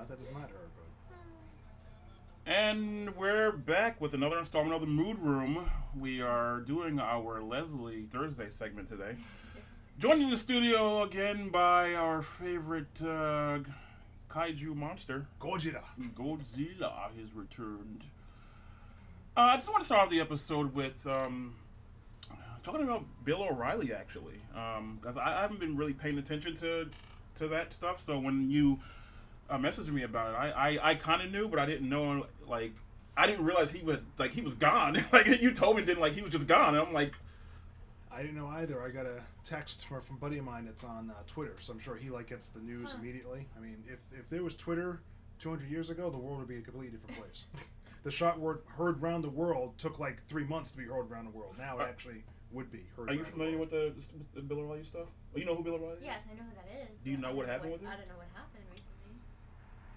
Not that it's not her, but And we're back with another installment of the Mood Room. We are doing our Leslie Thursday segment today. Joined in the studio again by our favorite kaiju monster, Gojira. Godzilla, has returned. I just want to start off the episode with talking about Bill O'Reilly, actually, because I haven't been really paying attention to that stuff. So when you messaged me about it, I kind of knew, but I didn't know. Like, I didn't realize he was gone. Like you told me, didn't like he was just gone. And I'm like, I didn't know either. I got a text from a buddy of mine that's on Twitter, so I'm sure he gets the news immediately. I mean, if there was Twitter 200 years ago, the world would be a completely different place. The shot word "heard round the world" took like 3 months to be heard round the world. Now it actually would be heard. Are you familiar with the Bill O'Reilly stuff? Oh, you know who Bill O'Reilly is? Yes, I know who that is. Do you know what happened with him? I don't know what happened recently.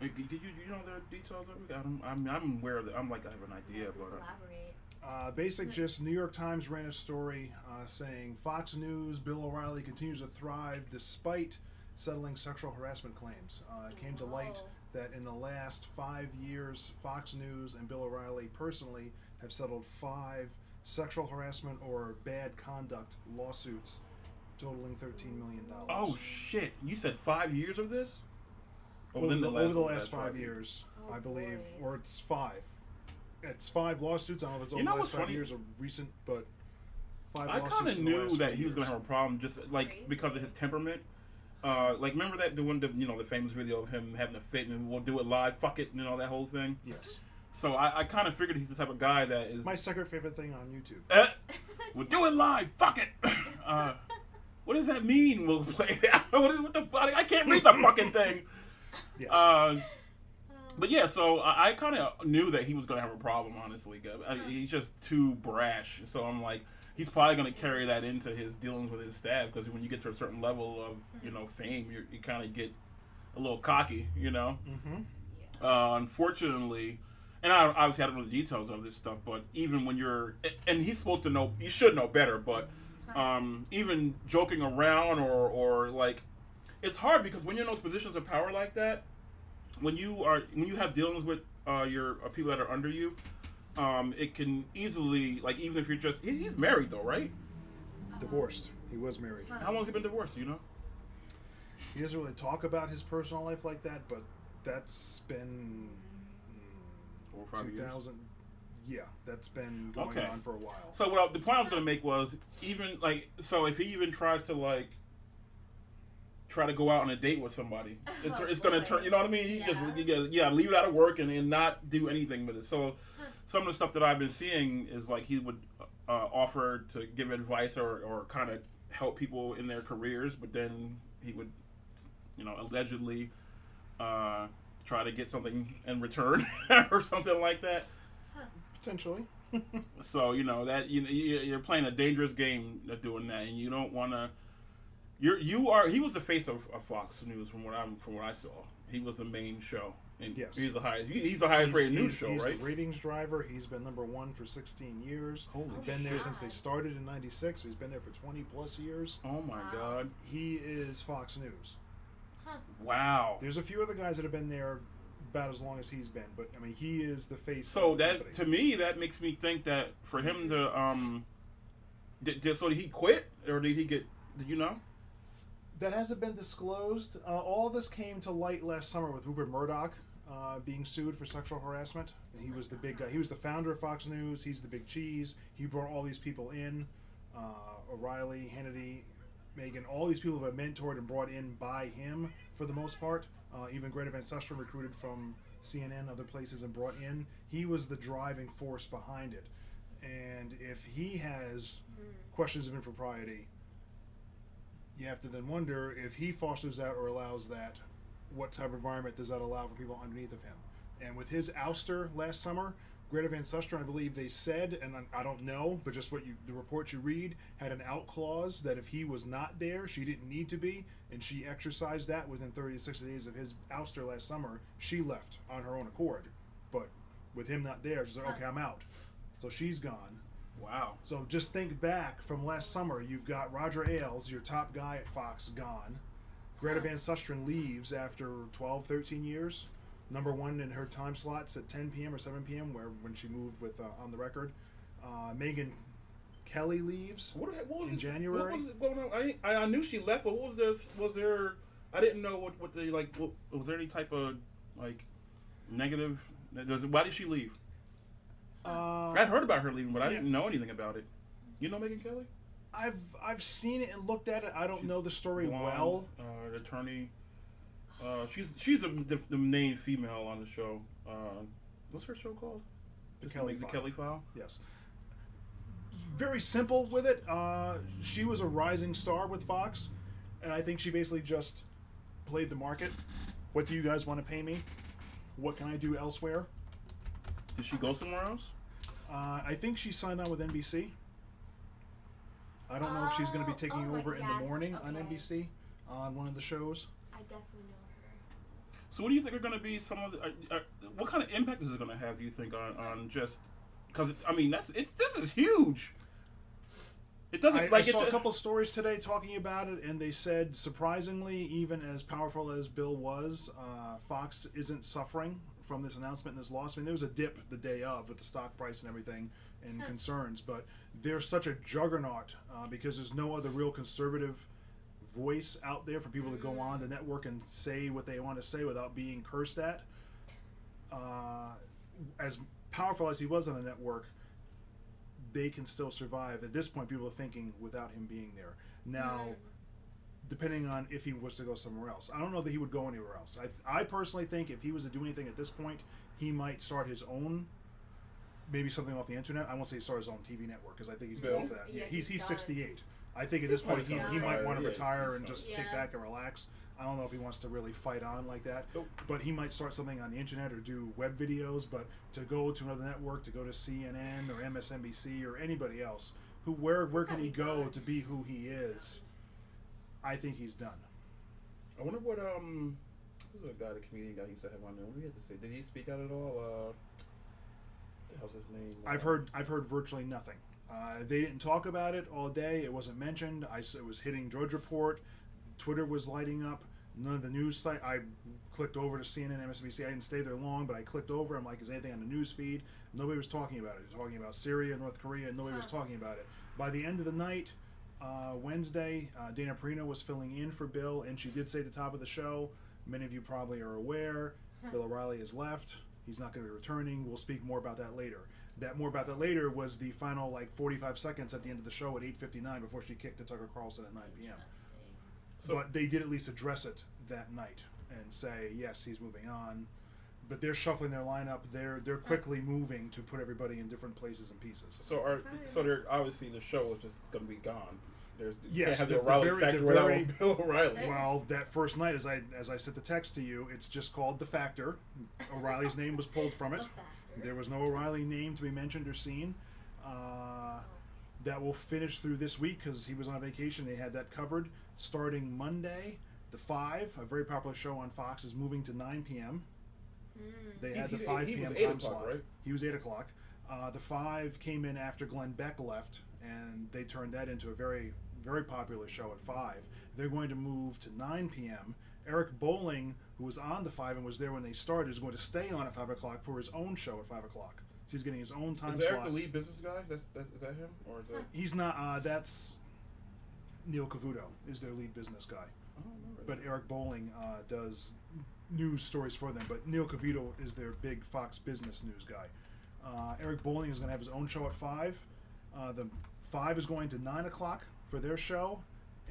Do you know the details of it? I'm aware of it. I have an idea, Please but elaborate. Basic gist, New York Times ran a story saying Fox News, Bill O'Reilly continues to thrive despite settling sexual harassment claims. It came to light that in the last 5 years, Fox News and Bill O'Reilly personally have settled 5 sexual harassment or bad conduct lawsuits totaling $13 million. oh shit! You said 5 years of this? Over the last 5 years, Oh, I believe, boy. or it's 5. It's 5 lawsuits. I don't know if it's over You know the last what's 5 funny? years or recent, but 5 I lawsuits. kind of in the knew last that 5 he was going to years. have a problem, just like Crazy. because of his temperament. Like remember that the famous video of him having a fit and we'll do it live, fuck it, that whole thing. Yes. So I kind of figured he's the type of guy that is. My second favorite thing on YouTube. We'll do it live, fuck it. What does that mean? We'll play it out. What the fuck? I can't read the fucking thing. Yes. But yeah, so I kind of knew that he was going to have a problem, honestly. He's just too brash. So I'm like, he's probably going to carry that into his dealings with his staff because when you get to a certain level of, fame, you kind of get a little cocky, Mm-hmm. Unfortunately, and I obviously I don't know the details of this stuff, but even when and he's supposed to know, you should know better, but even joking around or like, it's hard because when you're in those positions of power like that, when you have dealings with your people that are under you, it can easily, like, even if you're he's married though, right? Divorced. He was married. How long has he been divorced? Do you know? He doesn't really talk about his personal life like that, but that's been 4 or 5 years. 2000. Yeah, that's been going Okay. on for a while. So the point I was going to make was even so if he even tries to try to go out on a date with somebody, it's going to turn. You know what I mean? You gotta leave it out of work and not do anything with it. So some of the stuff that I've been seeing is like he would offer to give advice or kind of help people in their careers, but then he would allegedly try to get something in return or something like that. Potentially. So that you're playing a dangerous game doing that, and you don't want to. He was the face of Fox News from what I saw. He was the main show, and Yes. he's the highest rated news show, he's right? the ratings driver. He's been number 1 for 16 years. Holy He's been there shit. since they started in '96. So he's been there for 20 plus years. Oh my God! He is Fox News. Wow. There's a few other guys that have been there about as long as he's been, but I mean, he is the face. So of the that company. to me that makes me think that for him to did he quit or did he get? Did you know? That hasn't been disclosed. All this came to light last summer with Rupert Murdoch being sued for sexual harassment. And he was the big guy. He was the founder of Fox News. He's the big cheese. He brought all these people in. O'Reilly, Hannity, Megan. All these people have been mentored and brought in by him for the most part. Even Greta Van Susteren recruited from CNN, other places, and brought in. He was the driving force behind it. And if he has questions of impropriety, you have to then wonder if he fosters that or allows that, what type of environment does that allow for people underneath of him? And with his ouster last summer, Greta Van Susteren, I believe they said, and I don't know, but just the reports you read, had an out clause that if he was not there, she didn't need to be, and she exercised that within 30 to 60 days of his ouster last summer. She left on her own accord, but with him not there, she's like, okay, I'm out. So she's gone. Wow. So just think back from last summer. You've got Roger Ailes, your top guy at Fox, gone. Greta Van Susteren leaves after 12, 13 years. Number one in her time slots at 10 p.m. or 7 p.m. when she moved with On the Record. Megan Kelly leaves What was in it, January. What was it going on? I knew she left, but what was there? Was there? I didn't know what they like. Was there any type of like negative? Why did she leave? I'd heard about her leaving, but I didn't know anything about it. You know Megan Kelly? I've seen it and looked at it. I don't know the story Blonde, well. Attorney. She's the main female on the show. What's her show called? The Just Kelly the File. Kelly File. Yes. Very simple with it. She was a rising star with Fox, and I think she basically just played the market. What do you guys want to pay me? What can I do elsewhere? Did she go somewhere else? I think she signed on with NBC. I don't know if she's going to be taking over in the morning on NBC on one of the shows. I definitely know her. So what do you think are going to be some of the? What kind of impact is it going to have? Do you think on just because I mean this is huge. It doesn't I saw a couple of stories today talking about it, and they said surprisingly, even as powerful as Bill was, Fox isn't suffering from this announcement and this loss. I mean, there was a dip the day of with the stock price and everything and concerns, but they're such a juggernaut because there's no other real conservative voice out there for people to go on the network and say what they want to say without being cursed at. As powerful as he was on the network, they can still survive. At this point, people are thinking without him being there. Now, depending on if he was to go somewhere else. I don't know that he would go anywhere else. I personally think if he was to do anything at this point, he might start his own, maybe something off the internet. I won't say start his own TV network because I think he's Bill? done for that. Yeah, he's he's done. 68. I think at this point he might want to Yeah, retire he's and fine. just Yeah. kick back and relax. I don't know if he wants to really fight on like that. Nope. But he might start something on the internet or do web videos. But to go to another network, to go to CNN or MSNBC or anybody else, where can he go to be who he is? I think he's done. I wonder what who's the guy, the comedian guy he used to have on there? What did he have to say? Did he speak out at all? What the hell's his name? I've heard virtually nothing. They didn't talk about it all day. It wasn't mentioned. It was hitting Drudge Report. Twitter was lighting up. None of the news site. I clicked over to CNN, MSNBC. I didn't stay there long, but I clicked over. I'm like, is anything on the news feed? Nobody was talking about it. They were talking about Syria, North Korea, and nobody was talking about it. By the end of the night, Wednesday, Dana Perino was filling in for Bill, and she did say at the top of the show, many of you probably are aware, Bill O'Reilly has left. He's not going to be returning. We'll speak more about that later. That more about that later was the final 45 seconds at the end of the show at 8:59 before she kicked to Tucker Carlson at 9 p.m. So- But they did at least address it that night and say, yes, he's moving on. But they're shuffling their lineup. They're quickly moving to put everybody in different places and pieces. So they're obviously the show is just going to be gone. There's Yes, can't have the the O'Reilly very- factor the without very- Bill O'Reilly. Well, that first night, as I sent the text to you, it's just called The Factor. O'Reilly's name was pulled from it. The Factor. There was no O'Reilly name to be mentioned or seen. That will finish through this week because he was on vacation. They had that covered. Starting Monday, The Five, a very popular show on Fox, is moving to 9 p.m. They had the 5 he was p.m. 8 time o'clock, slot. right? He was 8 o'clock. The 5 came in after Glenn Beck left, and they turned that into a very, very popular show at 5. They're going to move to 9 p.m. Eric Bowling, who was on the 5 and was there when they started, is going to stay on at 5 o'clock for his own show at 5 o'clock. So he's getting his own time Is Eric slot. the lead business guy? Is that him or is that? He's not. That's Neil Cavuto is their lead business guy. I don't know. But Eric Bowling does news stories for them. But Neil Cavuto is their big Fox Business news guy. Eric Bowling is going to have his own show at 5. The 5 is going to 9 o'clock for their show.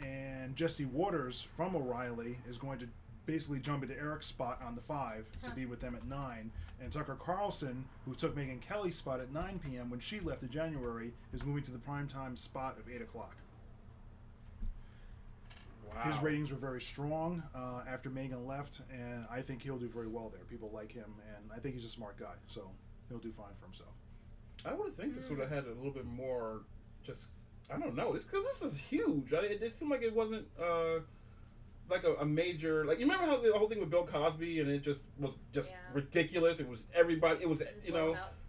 And Jesse Waters from O'Reilly is going to basically jump into Eric's spot on the 5 to be with them at 9. And Tucker Carlson, who took Megan Kelly's spot at 9 p.m. when she left in January, is moving to the primetime spot of 8 o'clock. Wow. His ratings were very strong after Megan left, and I think he'll do very well there. People like him, and I think he's a smart guy, so he'll do fine for himself. I would think this would have had a little bit more. Just I don't know. This because this is huge. It seemed like it wasn't like a major. Like you remember how the whole thing with Bill Cosby and it just was just ridiculous. It was everybody. It was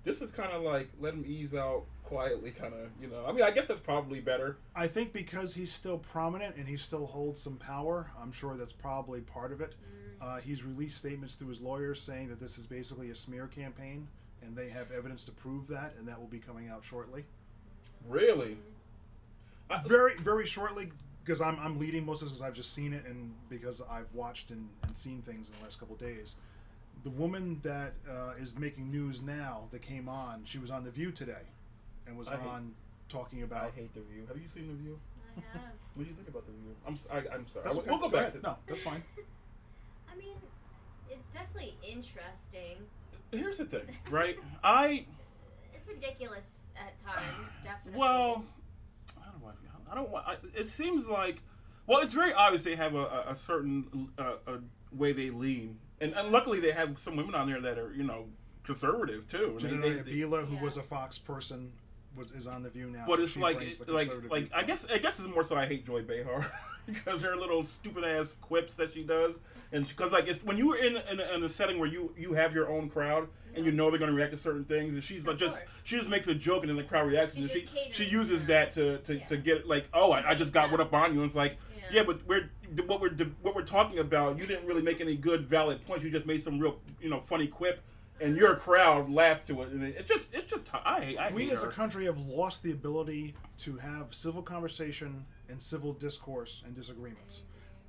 This is kind of like let him ease out quietly, kind of. I mean, I guess that's probably better. I think because he's still prominent and he still holds some power, I'm sure that's probably part of it. He's released statements through his lawyers saying that this is basically a smear campaign, and they have evidence to prove that, and that will be coming out shortly. Really? Very, very shortly, because I'm leading most of this because I've just seen it and because I've watched and seen things in the last couple of days. The woman that is making news now that came on, she was on The View today and was talking about... I hate The View. Have you seen The View? I have. What do you think about The View? I'm sorry. That's okay. We'll go back to No, that's fine. I mean, it's definitely interesting. Here's the thing, right? It's ridiculous at times, definitely. Well, I don't want. It seems like, well, it's very obvious they have a certain way they lean, and luckily they have some women on there that are conservative too. Janelle Abila, who Yeah. was a Fox person, is on The View now. But it's She like brings the conservative I viewpoint. guess it's more so I hate Joy Behar because her little stupid ass quips that she does, and because like it's when you're in a setting where you have your own crowd and you know they're going to react to certain things, and she's like she just makes a joke and then the crowd reacts, and She's she just catering uses to that to get like, oh, I just got Yeah. one up on you, and it's like, Yeah. but what we're talking about, you didn't really make any good valid points, you just made some real funny quip. And your crowd laughed to it, and it's just I We hate as her. a country have lost the ability to have civil conversation and civil discourse and disagreements.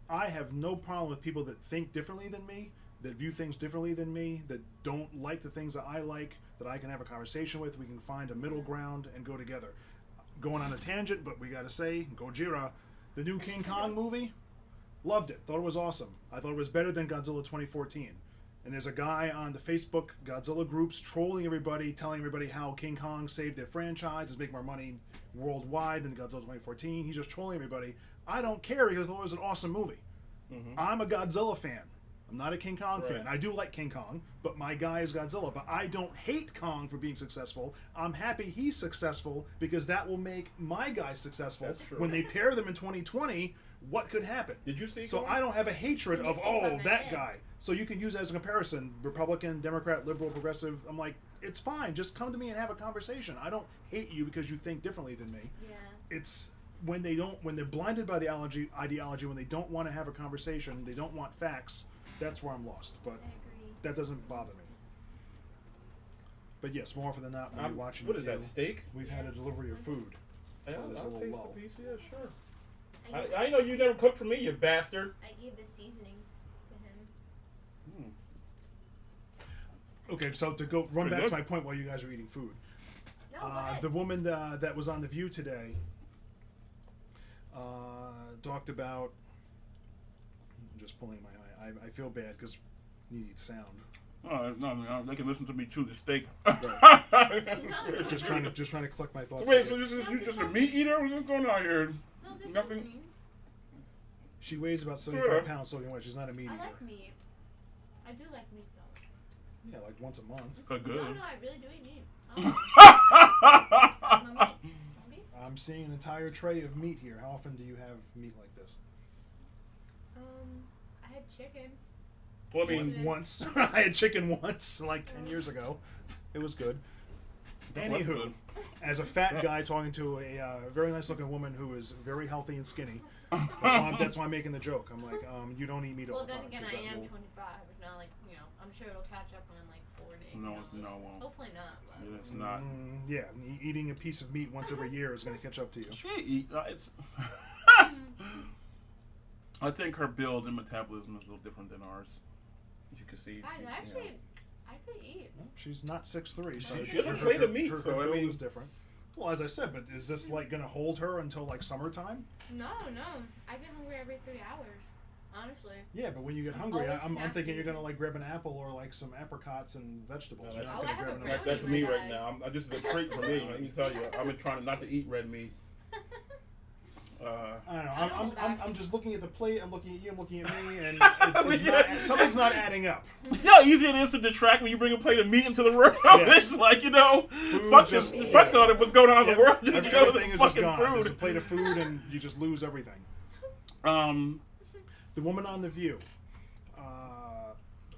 I have no problem with people that think differently than me, that view things differently than me, that don't like the things that I like, that I can have a conversation with. We can find a middle ground and go together. Going on a tangent, but we gotta say, Gojira, the new King Kong movie, loved it. Thought it was awesome. I thought it was better than Godzilla 2014. And there's a guy on the Facebook Godzilla groups trolling everybody, telling everybody how King Kong saved their franchise, is making more money worldwide than Godzilla 2014. He's just trolling everybody. I don't care because I thought it was an awesome movie. I'm a Godzilla fan. I'm not a King Kong fan. I do like King Kong, but my guy is Godzilla. But I don't hate Kong for being successful. I'm happy he's successful because that will make my guy successful. That's true. When they pair them in 2020, what could happen? Did you see? So Kong? I don't have a hatred When you of, think oh, about that it. guy. So you can use that as a comparison. Republican, Democrat, liberal, progressive. I'm like, it's fine. Just come to me and have a conversation. I don't hate you because you think differently than me. Yeah. It's when they're blinded by the ideology, when they don't want to have a conversation, they don't want facts, that's where I'm lost. But I agree. that doesn't bother me. But yes, more often than not, when you're watching What is the that, steak? we've had a delivery of food. Yeah, there's a I'll little taste lull. a piece. Yeah, sure. I gave, I know you never cooked for me, you bastard. I gave the seasonings to him. Okay, so to go run Pretty back good. to my point while you guys are eating food. No, go ahead. The woman that was on The View today talked about. I'm just pulling my eye. I feel bad because you need sound. No, they can listen to me chew the steak. Just trying to collect my thoughts. Wait, together. so you just a meat eater? What's going on here? No, this nothing- is meat. She weighs about 75 Yeah. pounds, so anyway, she's not a meat I eater. like meat. I do like meat though. Yeah, like once a month. Good. No, I really do eat meat. I'm a meat. Zombies? I'm seeing an entire tray of meat here. How often do you have meat like this? I had chicken. Well, I mean, Once. I had chicken once, like 10 years ago. It was good. That was Anywho, good. as a fat guy talking to a very nice looking woman who is very healthy and skinny, that's why I'm making the joke. I'm like, you don't eat meat all Well, the then time. again, 'cause I that am will- 25. It's not like, I'm sure it'll catch up in like 4 days. No, Who knows? no, it won't. Hopefully not. But. It's not. Yeah, eating a piece of meat once every year is going to catch up to you. She eat. It's. I think her build and metabolism is a little different than ours. As you can see. Guys, she- actually, I could eat. Well, she's not 6'3", so She doesn't play the meat, her so, I build mean- is different. Well, as I said, but is this like going to hold her until like summertime? No. I get hungry every 3 hours. Honestly. Yeah, but when you get hungry, Always I'm thinking snacking. you're going to like grab an apple or like some apricots and vegetables. No, You're not Oh, gonna I have grab a an brownie. That's my me bad. right now. This is a treat for me. Let me tell you. I've been trying not to eat red meat. I don't know. I don't know I'm that. just looking at the plate. I'm looking at you. I'm looking at me, and Yeah. something's not adding up. You see how easy it is to detract when you bring a plate of meat into the room? Yes. It's like, Food fuck just- this. Fuck all that what's going on in the world. Just go to the Everything is just fucking gone. There's a food. plate of food, and you just lose everything. The woman on The View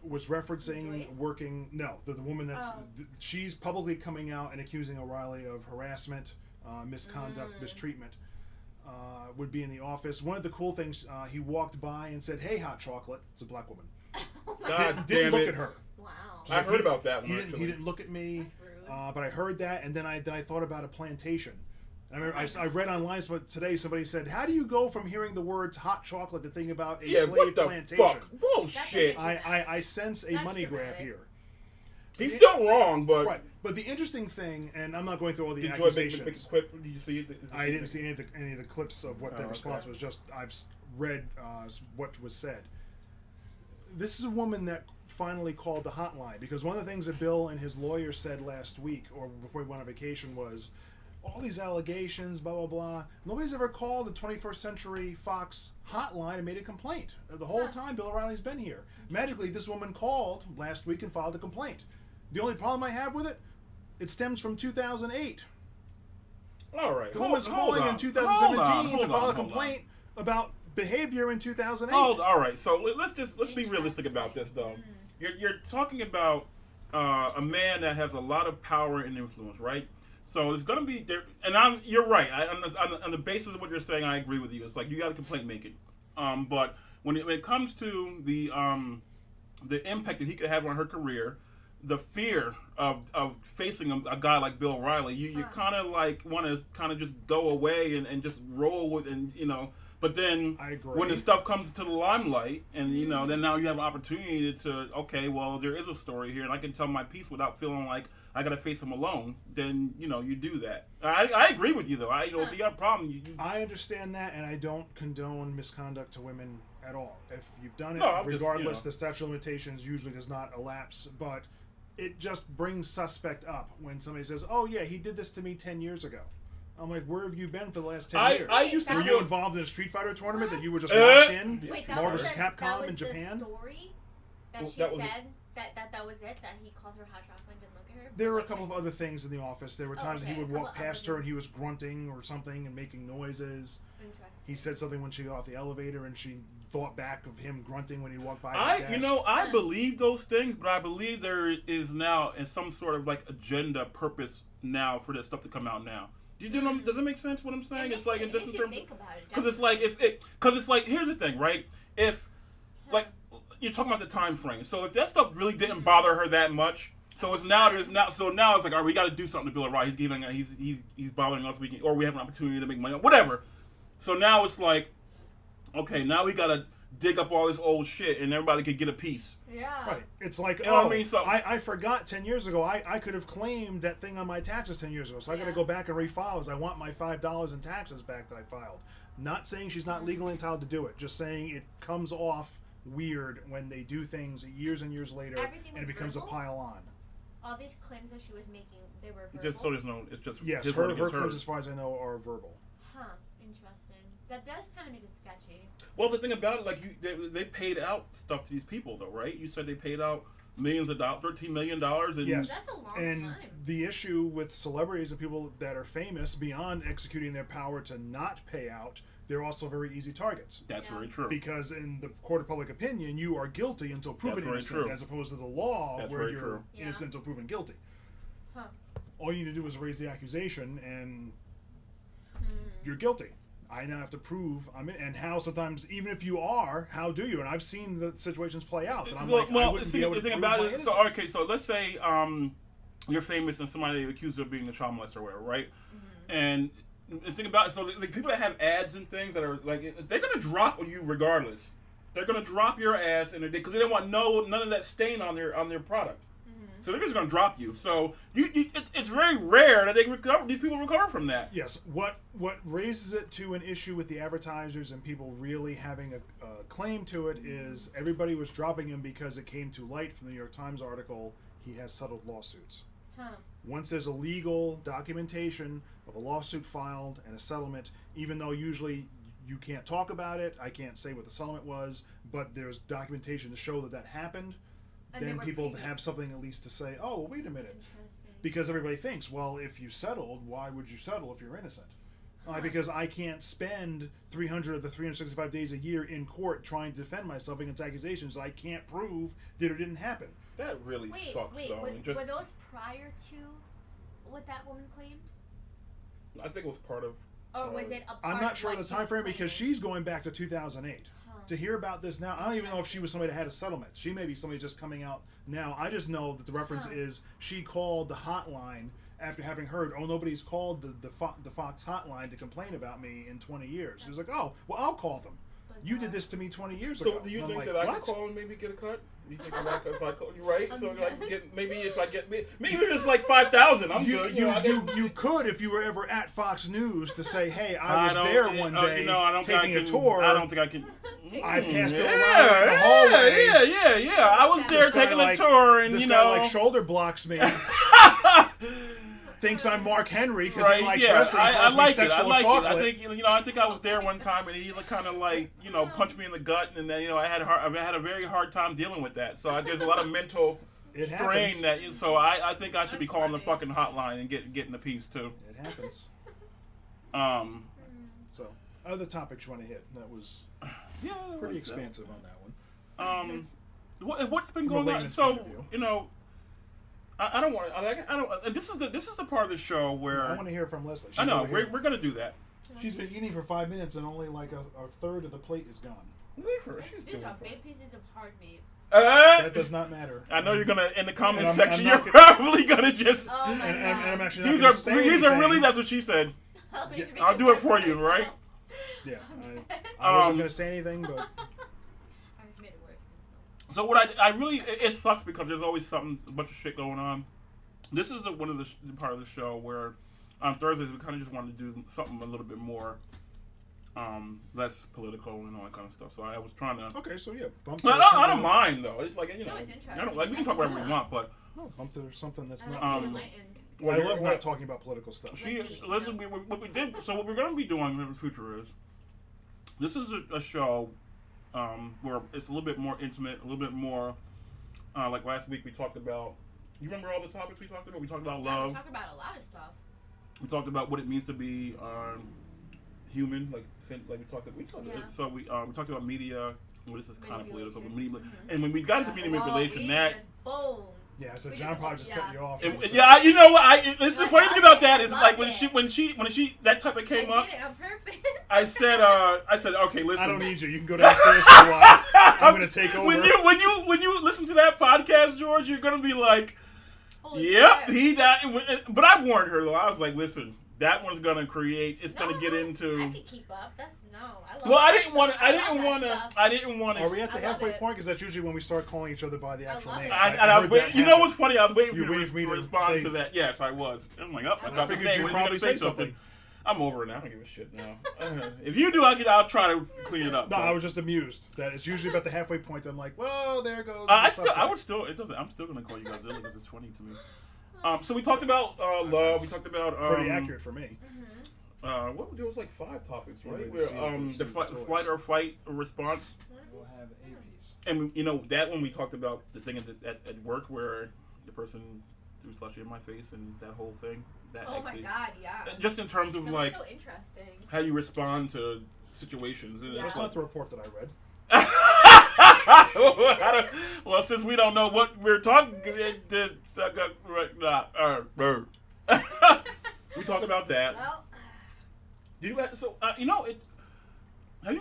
was referencing Joyce? working. No, the woman that's Oh. she's publicly coming out and accusing O'Reilly of harassment, misconduct, mistreatment. Would be in the office. One of the cool things, he walked by and said, "Hey, hot chocolate." It's a black woman. Oh my God Didn't damn look it. at her. Wow. I heard about that one. He didn't look at me. That's rude. But I heard that, and then I thought about a plantation. And I remember I read online today. Somebody said, "How do you go from hearing the words hot chocolate to thinking about a Yeah, slave what the plantation?" fuck? Bullshit. That's I sense a That's money grab dramatic. here. He's still wrong, but Right, but the interesting thing, and I'm not going through all the did Joy make accusations. a quip? Did you see it? I didn't see any of the clips of what their Oh, response okay. was. Just I've read what was said. This is a woman that finally called the hotline because one of the things that Bill and his lawyer said last week or before he went on vacation was all these allegations, blah blah blah. Nobody's ever called the 21st Century Fox hotline and made a complaint. The whole time Bill O'Reilly's been here. Magically, this woman called last week and filed a complaint. The only problem I have with it stems from 2008. All right. The woman's calling in 2017 to file a hold complaint about behavior in 2008. All right. So let's be realistic about this, though. You're talking about a man that has a lot of power and influence, right? So it's going to be there, and you're right. On the basis of what you're saying, I agree with you. It's like you got a complaint making, but when it comes to the impact that he could have on her career, the fear of facing a guy like Bill O'Reilly, you kind of like want to kind of just go away and just roll with, and But then I agree. when the stuff comes to the limelight, and then now you have an opportunity to, okay, well, there is a story here, and I can tell my piece without feeling like I got to face him alone. Then you do that. I agree with you though. If you got a problem, you I understand that, and I don't condone misconduct to women at all. If you've done it, No, I'm just, regardless, the statute of limitations usually does not elapse. But it just brings suspect up when somebody says, "Oh yeah, he did this to me 10 years ago." I'm like, where have you been for the last 10 years? I used to Were That you feel involved in a Street Fighter tournament that you were just Uh, locked in? Wait, Marvel was vs. that Capcom was in Japan? The story that Well, she that was said that was it. That he called her hot chocolate and didn't look at her. There were a Like, couple of other things in the office. There were Oh, times that okay, he would a walk couple past other her and he was grunting or something and making noises. Interesting. He said something when she got off the elevator and she thought back of him grunting when he walked by her desk. I believe those things, but I believe there is now in some sort of like agenda purpose now for this stuff to come out now. Do you know? Does it make sense what I'm saying? It's like in just in terms think about it. because it's like because here's the thing, right? If like you're talking about the time frame, so if that stuff really didn't bother her that much, so it's now it's like, all right, we got to do something to Bill O'Reilly. He's bothering us. Or we have an opportunity to make money, whatever. So now it's like, okay, now we got to dig up all this old shit and everybody could get a piece. Yeah. Right. It's like, You know what I mean? So- I forgot 10 years ago. I could have claimed that thing on my taxes 10 years ago. So I got to Yeah. go back and refile because I want my $5 in taxes back that I filed. Not saying she's not legally entitled to do it. Just saying it comes off weird when they do things years and years later Everything and it was becomes verbal? a pile on. All these claims that she was making, they were verbal. Just so there's no, it's just Yes, his her word against claims, hers. as far as I know, are verbal. Huh. Interesting. That does kind of make it sketchy. Well, the thing about it, like they paid out stuff to these people, though, right? You said they paid out millions of dollars, $13 million, and Yes. That's a long And time. the issue with celebrities and people that are famous, beyond executing their power to not pay out, they're also very easy targets. that's Yeah. very true. Because in the court of public opinion, you are guilty until proven That's very innocent, true. as opposed to the law That's where very you're true. Yeah. innocent until proven guilty. Huh. All you need to do is raise the accusation, and Hmm. you're guilty. I now have to prove I'm in, and how sometimes, even if you are, how do you? And I've seen the situations play out. That I'm like, I wouldn't be able to the thing prove about my it. So innocence. okay, so let's say you're famous and somebody accused you of being a child molester or whatever, right? And the thing about it, so the people that have ads and things that are like, they're gonna drop you regardless. They're gonna drop your ass in because they don't want none of that stain on their product. So they're just gonna drop you. So it's very rare that these people recover from that. Yes, what raises it to an issue with the advertisers and people really having a claim to it is everybody was dropping him because it came to light from the New York Times article he has settled lawsuits. Huh. Once there's a legal documentation of a lawsuit filed and a settlement, even though usually you can't talk about it, I can't say what the settlement was, but there's documentation to show that happened, And they then were people paid. have something at least to say, oh, well, wait a minute. Interesting. Because everybody thinks, well, if you settled, why would you settle if you're innocent? Because I can't spend 300 of the 365 days a year in court trying to defend myself against accusations that I can't prove that it didn't happen. That really sucks, though. Were, And just, were those prior to what that woman claimed, I think it was part of. or was it a part I'm not of sure of what the she time was frame because claiming? she's going back to 2008. Huh. to hear about this now, I don't even know if she was somebody that had a settlement. She may be somebody just coming out now. I just know that the reference is she called the hotline after having heard, oh, nobody's called the Fox hotline to complain about me in 20 years. She was like, oh, well, I'll call them. You did this to me 20 years ago. So do you And think I'm that like, I what? could call and maybe get a cut? Do you think if I call you right? So I can get maybe if I get maybe it's like 5,000. I'm good. You could if you were ever at Fox News to say, hey, I was there one day I don't taking think I can, a tour. I don't think I can. I passed Bill Yeah, O'Reilly in the hallway. yeah. I was there This guy, taking a like, tour, and this you guy know, like shoulder blocks me. Thinks I'm Mark Henry because right? he likes Yeah, wrestling. I calls me like it. sexual I like it. chocolate. I think I think I was there one time, and he kind of like punched me in the gut, and then I had a very hard time dealing with that. So there's a lot of mental It strain happens. so I think I should be That's calling the funny. fucking hotline and getting a piece too. It happens. So, other topics you want to hit? That was Yeah, pretty what's expansive on that one. that? What's been From a going on? layman's So point of view. I don't want. I don't. And this is the part of the show where I want to hear from Leslie. She's I know over here. we're gonna do that. She's been eating for 5 minutes and only like a third of the plate is gone. Leave her. She's These doing are fine. big pieces of hard meat. That does not matter. I know you're gonna in the comment And I'm section. not You're gonna- probably gonna just. Oh my And I'm god. actually not These gonna are say these are anything. really. That's what she said. I'll do it for you, right? Yeah. I wasn't Um, going to say anything, but I just made it worse. So what I really it sucks because there's always a bunch of shit going on. This is one of the part of the show where on Thursdays we kind of just wanted to do something a little bit more less political and all that kind of stuff. So I was trying to. okay, so yeah, bump No, to I don't something that's- mind though. It's like No, it's interesting. I don't like we can talk whatever we want, but No, bump to something that's I like not. being enlightened. I love not talking about political stuff. She Like me, listen. What we did. So what we're going to be doing in the future is this is a show where it's a little bit more intimate, a little bit more like last week we talked about. You remember all the topics we talked about? We talked about Yeah, love. we talk about a lot of stuff. We talked about what it means to be human, like we talked. Yeah. So we talked about media. Well, this is kind of political, but media. Mhm. And when we got into media manipulation, we that. just boom. Yeah, so We John just- probably just cut yeah. you off. Yeah, you know what? This is the I funny love thing about it, that I is love like it. when she that topic came I up. did it on purpose. I said, okay, listen. I don't need you. You can go downstairs for a while. I'm going to take over. When you listen to that podcast, George, you're gonna be like, Holy yep, crap. But I warned her though. I was like, listen, that one's gonna create. It's gonna get I into. could keep up. I love Well, I that didn't want stuff. to. I love didn't that want to. stuff. I didn't want Are we to. at the I love halfway it. point? Because that's usually when we start calling each other by the actual love name. it. I was waiting. You know what's funny? I was waiting for You you waited for me to to respond say- to that. Yes, I was. I'm like, oh, I I dropped your figured name. you'd When you probably gonna say say something? something. I'm over it now. I don't give a shit now. If you do, I'll try to clean it up. No, but- I was just amused that it's usually about the halfway point that I'm like, whoa, there goes. I the still, I subject. would still, it doesn't. I'm still gonna call you Godzilla because it's funny to me. So we talked about love. We That's talked about Pretty accurate for me. What there was like 5 topics, right? Everybody Where sees the the flight, toys. flight or fight or response, We'll have a piece. and that one we talked about the thing at work where the person threw slushy in my face and that whole thing. That Oh my actually, god, yeah. just in terms of That like was so interesting. how you respond to situations. And Yeah. it's That's not the report that I read. well, since we don't know what we're talking, we talk about that. Well, Did you guys, so have you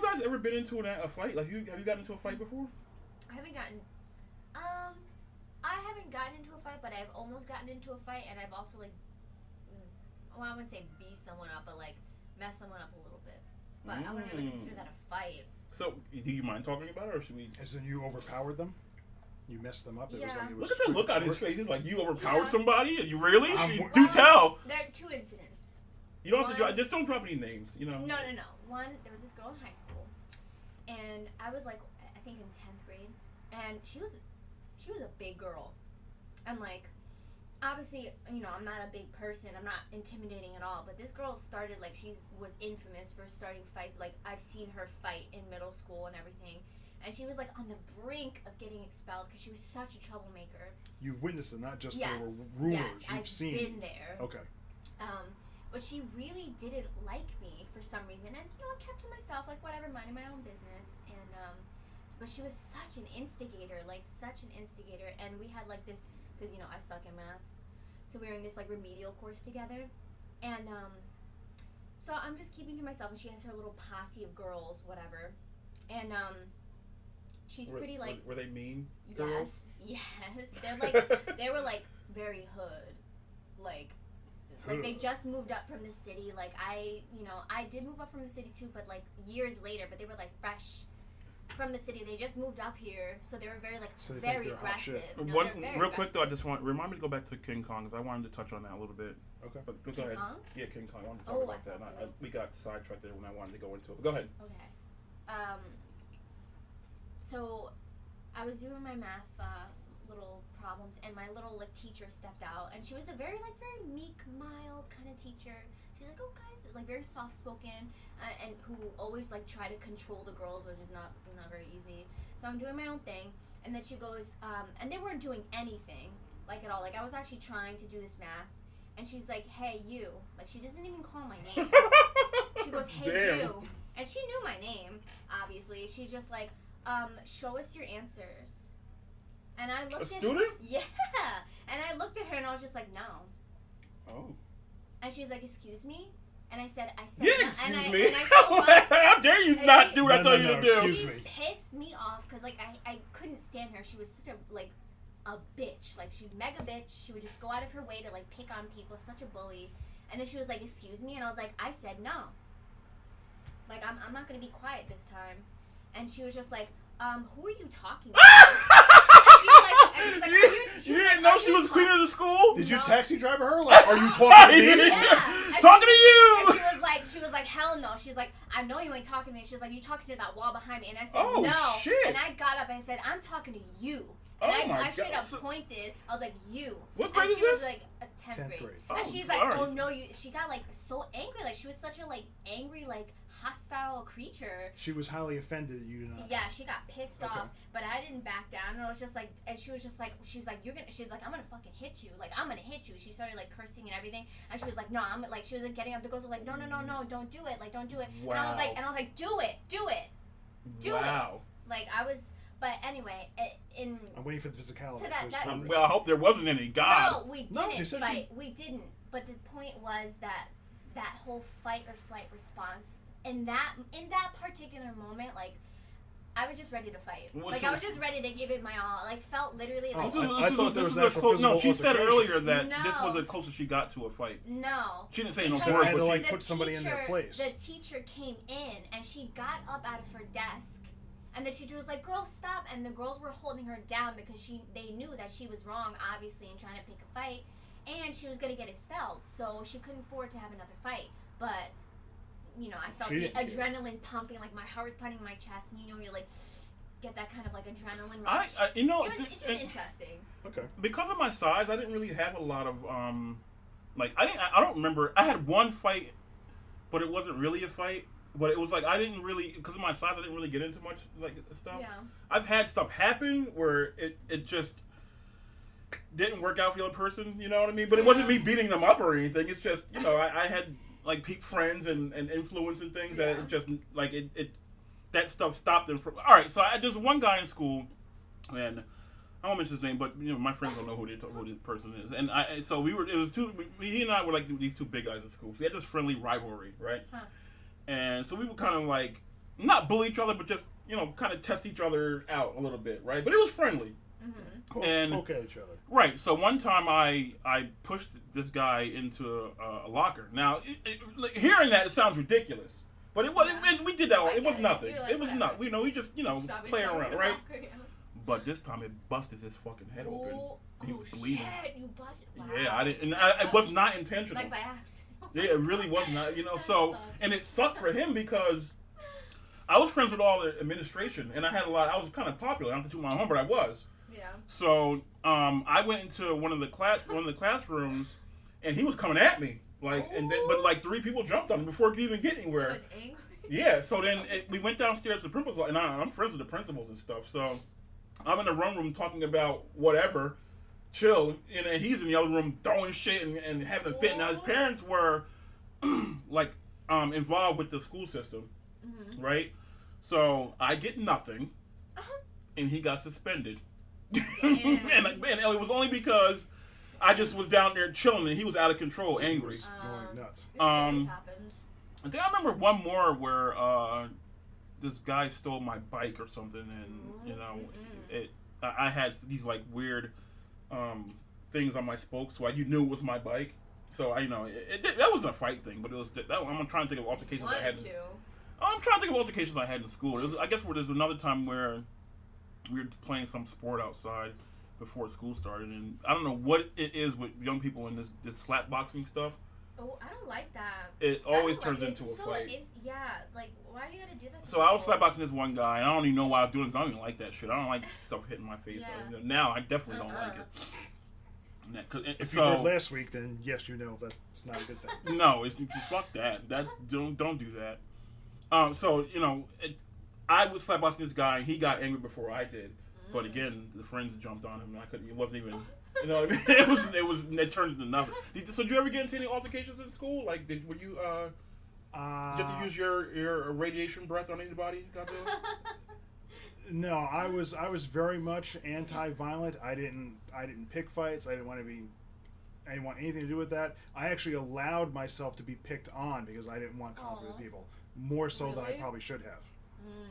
guys ever been into a fight? Like, have you gotten into a fight before? I haven't gotten into a fight, but I've almost gotten into a fight, and I've also well, I wouldn't say beat someone up, but like mess someone up a little bit. But I wouldn't really consider that a fight. So, do you mind talking about it, or should we? As in you overpowered them? You messed them up? It was Yeah. like it was Look at that look on his short. face. He's like, you overpowered Yeah. somebody? You really? I'm- Do tell. There are 2 incidents. You don't have to. One- Just don't drop any names. You know. No. One, there was this girl in high school, and I was like, I think in 10th grade, and she was a big girl, and like, obviously, I'm not a big person, I'm not intimidating at all, but this girl started, like, was infamous for starting fights. Like, I've seen her fight in middle school and everything, and she was like on the brink of getting expelled because she was such a troublemaker. You've witnessed it, not just Yes, there were rumors. yes, You've I've seen. been there. Okay. But she really didn't like me for some reason, and I kept to myself, like, whatever, minding my own business. And but she was such an instigator, and we had like this, because I suck in math, so we were in this like remedial course together, and so I'm just keeping to myself, and she has her little posse of girls, whatever, and she's pretty like. Were they mean girls? Yes. They're like they were like very hood, like they just moved up from the city. Like I did move up from the city too, but like years later. But they were like fresh from the city. They just moved up here, so they were very like So they very think they're hot shit. aggressive. No, One they're very real quick though, I aggressive. just remind me to go back to King Kong because I wanted to touch on that a little bit. Okay. But go King ahead. Kong? Yeah, King Kong. I wanted to talk Oh, about I that. thought And so. we got sidetracked there when I wanted to go into it. But go ahead. Okay. So I was doing my math little problems, and my little like teacher stepped out, and she was a very meek, mild kind of teacher. She's like, "Oh, guys," like very soft spoken, and who always like try to control the girls, which is not very easy. So I'm doing my own thing, and then she goes, and they weren't doing anything like at all. Like I was actually trying to do this math, and she's like, "Hey, you," like she doesn't even call my name. She goes, "Hey, Damn. you," and she knew my name. Obviously, she's just like, "Show us your answers." And I A looked at student? yeah, and I looked at her and I was just like, "No." Oh. And she was like, "Excuse me?" And I said, Yeah, no. excuse and me. And I said, "What?" How dare you And not she- do what I No, tell no, you no, to do? excuse She me. pissed me off because like I couldn't stand her. She was such a bitch. Like she's mega bitch. She would just go out of her way to like pick on people. Such a bully. And then she was like, "Excuse me?" And I was like, "I said no. Like I'm not gonna be quiet this time." And she was just like, "Who are you talking to?" And she was like, You didn't know she was queen of the school? Did you No. taxi driver her? Like, are you talking to me? Yeah. And Talking to And you! she was like, "Hell no." She's like, "I know you ain't talking to me." She's like, "You talking to that wall behind me?" And I said, Oh, "No." shit. And I got up and I said, "I'm talking to you." And Oh, my I straight God. up So- pointed. I was like, "You." What grade and is she was this? like, 10th 10th grade. grade. Oh, And she's like, sorry. "Oh no, you." She got like so angry. Like she was such a like angry, like hostile creature. She was highly offended that you did not. Yeah, she got pissed Okay. off, but I didn't back down. And I was just like, and she was just like, she's like, she's like, "I'm gonna fucking hit you. Like, I'm gonna hit you." She started like cursing and everything, and she was like, "No, I'm like," she was like getting up. The girls were like, "No, don't do it. Like, don't do it." Wow. And I was like, "Do it, do it." Do it. Wow. Like I was, but anyway, in I'm waiting for the physicality. To that- please. that- Well, I hope there wasn't any. God. no, we No, didn't she said fight. We didn't. But the point was that whole fight or flight response in that particular moment, like I was just ready to fight. Well, Like so- I was just ready to give it my all. Like felt literally Oh, like I thought there was the actual close. No, physical she said altercation. earlier that this No. was the closest she got to a fight. no. She didn't say no Because So words, I had to but like she, put somebody in their place. The teacher came in and she got up out of her desk, and the teacher was like, "Girls, stop!" And the girls were holding her down because they knew that she was wrong, obviously, in trying to pick a fight, and she was gonna get expelled, so she couldn't afford to have another fight. But I felt She the didn't care. adrenaline pumping, like my heart was pounding in my chest, and you like get that kind of like adrenaline I, rush. It's just interesting. Okay. because of my size, I didn't really have a lot of like I don't remember. I had one fight, but it wasn't really a fight. But it was like I didn't really, because of my size, I didn't really get into much like stuff. Yeah. I've had stuff happen where it just didn't work out for the other person. You know what I mean? But it wasn't me beating them up or anything. It's just I had like peak friends and influence and things that Yeah. it just like it that stuff stopped them from. All right, so there's one guy in school, and I won't mention his name, but my friends don't know who this person is. And he and I were like these two big guys in school. So we had this friendly rivalry, right? Huh. And so we would kind of like not bully each other, but just kind of test each other out a little bit, right? But it was friendly. Mm-hmm. And- Poke at each other. Right. So one time I pushed this guy into a locker. Now, like, hearing that, it sounds ridiculous. But it was, Yeah. and we did that. I It was get it. nothing. You're like, It was whatever. not. We just playing around, right? But this time it busted his fucking head open. Oh, He was bleeding. shit! You busted. Wow. Yeah, I didn't. And That it was not intentional. like by accident. Yeah, it really was not. That So sucks. and it sucked for him because I was friends with all the administration, and I had a lot. I was kind of popular. Not to toot my own horn, but I was. Yeah. So I went into one of the classrooms, and he was coming at me but like 3 people jumped on him before he could even get He anywhere. was angry. Yeah. So then we went downstairs to the principal's, and I'm friends with the principals and stuff. So I'm in the room talking about whatever, chill, and he's in the other room throwing shit and having a fit. Now his parents were like involved with the school system, Mm-hmm. right? So I get nothing, Uh-huh. and he got suspended. Damn. and it was only because I just was down there chilling, and he was out of control, angry. He was going nuts. It Um, happens. I think I remember one more where this guy stole my bike or something, and you know, I had these like weird things on my spokes, so you knew it was my bike. So I, you know, that wasn't a fight thing, but it was. I'm trying to think of altercations I had. I'm trying to think of altercations I had in school. I guess there's another time where we were playing some sport outside before school started, and I don't know what it is with young people in this slap boxing stuff. Oh, I don't like that. It always turns into a fight. Like, why do you gotta do that? So I was slap boxing this one guy, and I don't even know why I was doing this. I don't even like that shit. I don't like stuff hitting my face. Yeah. Now I definitely don't like it. If you heard last week, then yes, you know that's not a good thing. No, it's fuck that. Don't do that. So you know, I was slap boxing this guy, and he got angry before I did. But again, the friends jumped on him, and I couldn't. It wasn't even. You know what I mean? It turned into nothing. So did you ever get into any altercations in school? Like, did you have to use your radiation breath on anybody? No, I was very much anti-violent. I didn't pick fights. I didn't want anything to do with that. I actually allowed myself to be picked on because I didn't want conflict with people, more so than I probably should have.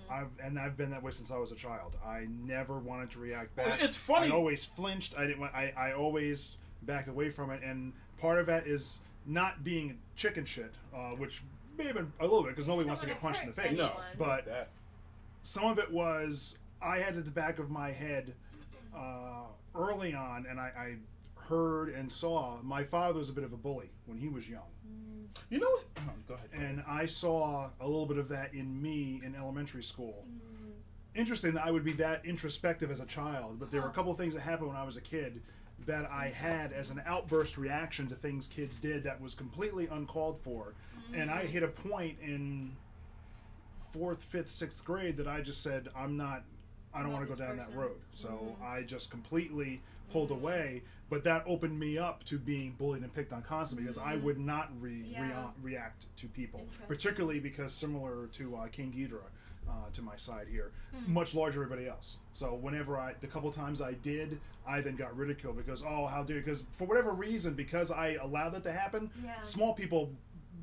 I've been that way since I was a child. I never wanted to react back. It's funny. I always flinched. I always backed away from it, and part of that is not being chicken shit, which may have been a little bit because nobody wants to get punched in the face. Anyone. No, but some of it was I had at the back of my head early on, and I heard and saw my father was a bit of a bully when he was young. You know, go ahead. And I saw a little bit of that in me in elementary school. Interesting that I would be that introspective as a child, but there were a couple of things that happened when I was a kid that I had as an outburst reaction to things kids did that was completely uncalled for. And I hit a point in 4th, 5th, 6th grade that I just said, I don't want to go down that road. So I just completely pulled away. But that opened me up to being bullied and picked on constantly because I would not react to people, particularly because similar to King Ghidorah, to my side here, much larger than everybody else. So whenever the couple times I did, I then got ridiculed because, oh, how dare you? Because for whatever reason, because I allowed that to happen, small people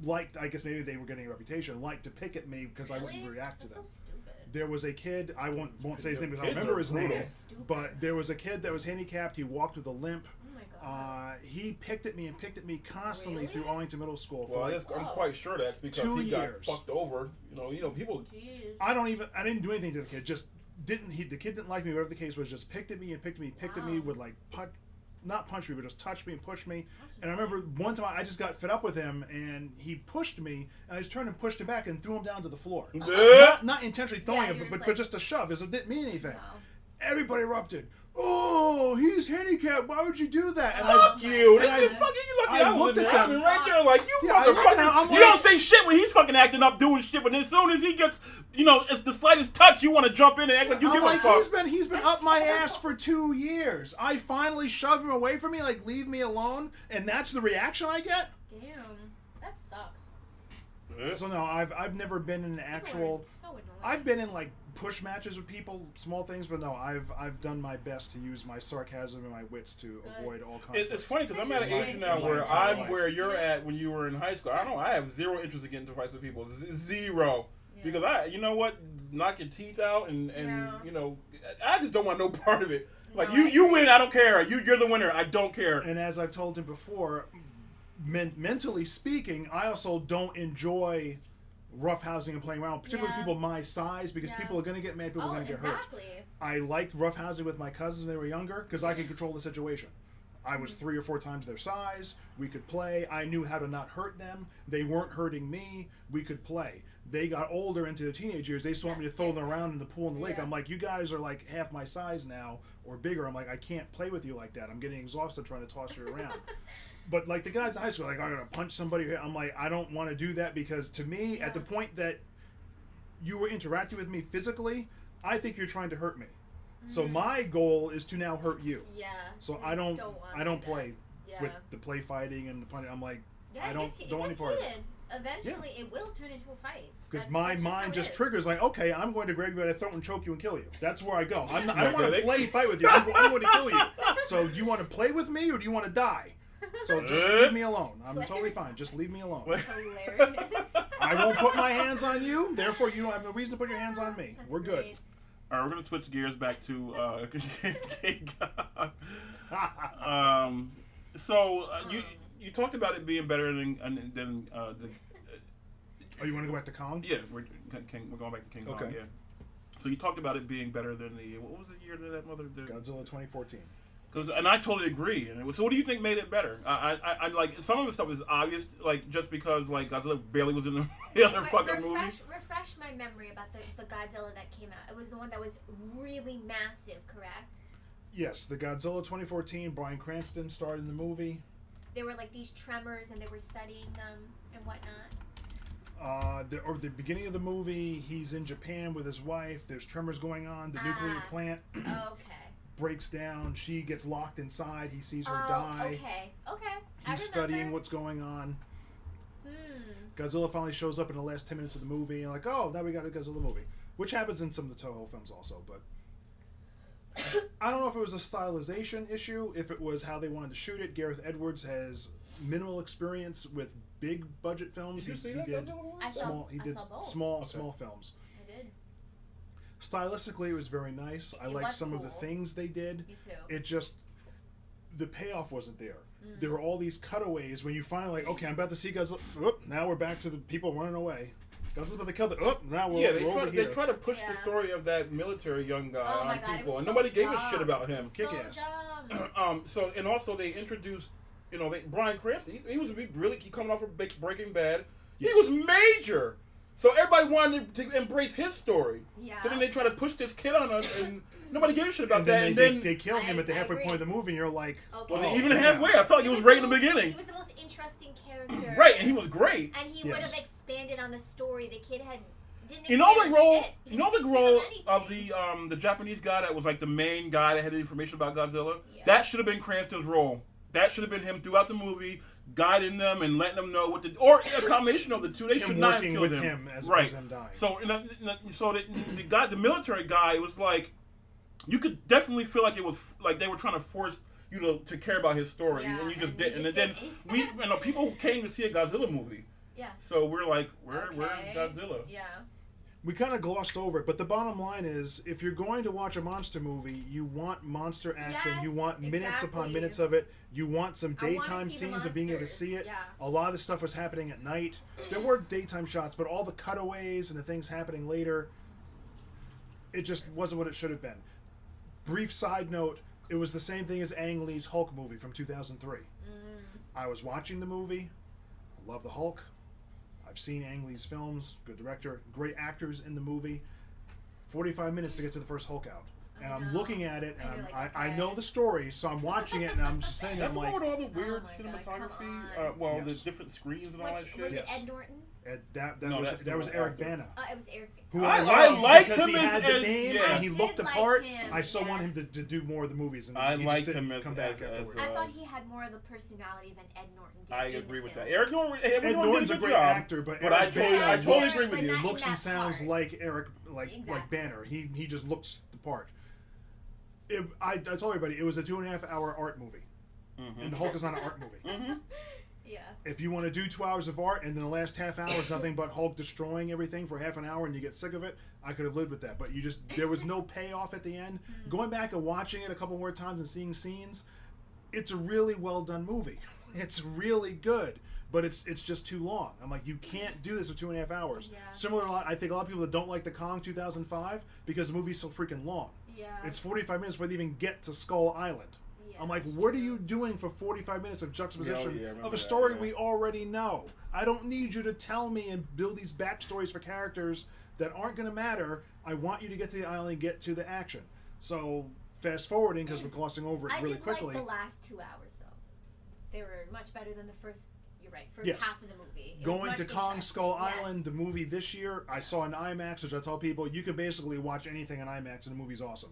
liked, I guess maybe they were getting a reputation, liked to pick at me because I wouldn't react to them. So stupid. There was a kid, I won't say his name because I remember his name, but there was a kid that was handicapped. He walked with a limp. Oh my God. He picked at me constantly through Arlington Middle School. Well, I'm quite sure that's because 2 he got years. fucked over. You know, people. Jeez. I didn't do anything to the kid. Just the kid didn't like me. Whatever the case was, just picked at me, would like not punch me, but just touch me and push me. And I remember one time I just got fed up with him, and he pushed me, and I just turned and pushed him back and threw him down to the floor. Not intentionally throwing him, but just a shove, because it didn't mean anything. Wow. Everybody erupted. Oh, he's handicapped. Why would you do that? And Fuck you! and You lucky I looked at them. them right there like you Yeah, motherfucker. You don't say shit when he's fucking acting up, doing shit. But as soon as he gets, it's the slightest touch, you want to jump in and act like you give a fuck. He's been up my ass for 2 years. I finally shove him away from me, like leave me alone, and that's the reaction I get. Damn, that sucks. So no, I've never been in an actual. So annoying. I've been in like push matches with people, small things, but no, I've done my best to use my sarcasm and my wits to avoid all conflict. It's funny because I'm at an age now where I'm where you're at when you were in high school. I don't know. I have zero interest in getting into fights with people. Zero. Yeah. Because you know what, knock your teeth out and I just don't want no part of it. Like you win, I don't care. You're the winner. I don't care. And as I've told him before, mentally speaking, I also don't enjoy roughhousing and playing around, particularly people my size, because people are going to get mad, people are going to get hurt. I liked roughhousing with my cousins when they were younger because I could control the situation. I was 3 or 4 times their size. We could play. I knew how to not hurt them. They weren't hurting me. We could play. They got older into their teenage years. They still want me to throw them around in the pool and the lake. I'm like, you guys are like half my size now or bigger. I'm like, I can't play with you like that. I'm getting exhausted trying to toss you around. But like the guys in high school, like I'm gonna punch somebody here. I'm like, I don't want to do that because to me, at the point that you were interacting with me physically, I think you're trying to hurt me. So my goal is to now hurt you. Yeah. So I don't play with the play fighting and the punching. I'm like, I don't want any part of it. Eventually, it will turn into a fight. Because my mind just triggers like, okay, I'm going to grab you by the throat and choke you and kill you. That's where I go. I don't want to play fight with you. I'm going to kill you. So do you want to play with me or do you want to die? So just leave me alone. I'm totally fine. Just leave me alone. Hilarious. I won't put my hands on you. Therefore, you don't have no reason to put your hands on me. That's We're good. great. All right, we're gonna switch gears back to King Kong. You talked about it being better than the. Oh, you want to go back to Kong? Yeah, we're going back to King Kong. Okay. Yeah. So you talked about it being better than the what was the year that mother did? Godzilla 2014. And I totally agree. And so, what do you think made it better? I like some of the stuff is obvious, like just because like Godzilla barely was in the other fucking movie. Refresh my memory about the Godzilla that came out. It was the one that was really massive, correct? Yes, the Godzilla 2014. Bryan Cranston starred in the movie. There were like these tremors, and they were studying them and whatnot. The beginning of the movie, he's in Japan with his wife. There's tremors going on. The nuclear plant Okay. breaks down. She gets locked inside. He sees her die. Okay. He's studying what's going on. Godzilla finally shows up in the last 10 minutes of the movie. And like, oh, now we got a Godzilla movie. Which happens in some of the Toho films also. But I don't know if it was a stylization issue, if it was how they wanted to shoot it. Gareth Edwards has minimal experience with big budget films. Did you see he that did Godzilla movie? I saw both. small films. I did. Stylistically, it was very nice. I It liked was some of the cool. things they did. Me too. It just, the payoff wasn't there. There were all these cutaways when you finally like, okay, I'm about to see Godzilla. Oop, now we're back to the people running away. Godzilla's about to kill the. Oop, now we're, They we're over here. try to push the Yeah. story of that military young guy Oh my on God, it people, was and so nobody gave a dumb. shit about him. Kick so ass. dumb. And also they introduced, Bryan Cranston. He was really coming off of Breaking Bad. Yes. He was major, so everybody wanted to embrace his story. Yeah. So then they try to push this kid on us, and nobody gave a shit about And that. then And they, then they kill him at the I halfway agree. point of the movie, and you're like, Okay. was oh, it even damn. halfway? I felt like it was right in the beginning. He was the most interesting character. Right, and he was great. And he would Yes. have expanded on the story. The kid didn't. You know the expand on role. shit. He You know the didn't expand role on of anything. the Japanese guy that was like the main guy that had the information about Godzilla. Yeah. That should have been Cranston's role. That should have been him throughout the movie, guiding them and letting them know what to, or a combination of the two. They should him not have working killed with him. him as Right. opposed to him dying. So the guy, the military guy, was like, you could definitely feel like it was like they were trying to force you to care about his story, Yeah, and you just and didn't. you And just then people came to see a Godzilla movie. Yeah. So we're like, where's Okay. Godzilla? Yeah. We kind of glossed over it, but the bottom line is, if you're going to watch a monster movie, you want monster action. You Yes, want minutes upon exactly. minutes of it. You want some I wanna daytime see the scenes of being able to monsters, see it. yeah. A lot of the stuff was happening at night. There were daytime shots, but all the cutaways and the things happening later, it just wasn't what it should have been. Brief side note, it was the same thing as Ang Lee's Hulk movie from 2003. I was watching the movie. I love the Hulk. I've seen Ang Lee's films. Good director. Great actors in the movie. 45 minutes to get to the first Hulk out. And I'm know. looking at it, and And you're like, I okay. know the story, so I'm watching it, and I'm just saying, Is that I'm the like, one with all the weird my God, cinematography? come The Yes. different screens and all that Which shit. was Yes. it? Ed Norton. that No, was that's that was the Eric actor. Bana. It was Eric. Who I loved liked because him he had as- the name yeah. and he I looked the did like part. him, I still want him yes. to do more of the movies, and I he liked just didn't him as- come back as- afterwards. I as, thought he had more of the personality than Ed Norton did. I in the agree with film. that. Eric Norton, Ed Norton's a did a great good job, actor, but I Eric totally, Bana I totally looks- agree with but you. not- looks in and that sounds part. like Eric, like Exactly. Banner. He just looks the part. I told everybody it was a 2.5 hour art movie, and the Hulk is not an art movie. Yeah. If you want to do 2 hours of art and then the last half hour is nothing but Hulk destroying everything for half an hour and you get sick of it, I could have lived with that. But there was no payoff at the end. Going back and watching it a couple more times and seeing scenes, it's a really well done movie. It's really good, but it's just too long. I'm like, you can't do this for 2.5 hours. Yeah. Similar, I think a lot of people that don't like the Kong 2005 because the movie's so freaking long. Yeah. It's 45 minutes before they even get to Skull Island. Yeah, I'm like, that's what are true. you doing for 45 minutes of juxtaposition Yeah, I remember of a that, story yeah. we already know? I don't need you to tell me and build these backstories for characters that aren't going to matter. I want you to get to the island and get to the action. So, fast forwarding, because we're glossing over it I really did quickly. like the last 2 hours though. They were much better than the first. You're right. First Yes. half of the movie. It was Going much to Kong interesting. Skull Yes. Island, the movie this year, I saw in IMAX, which I tell people, you can basically watch anything in IMAX and the movie's awesome.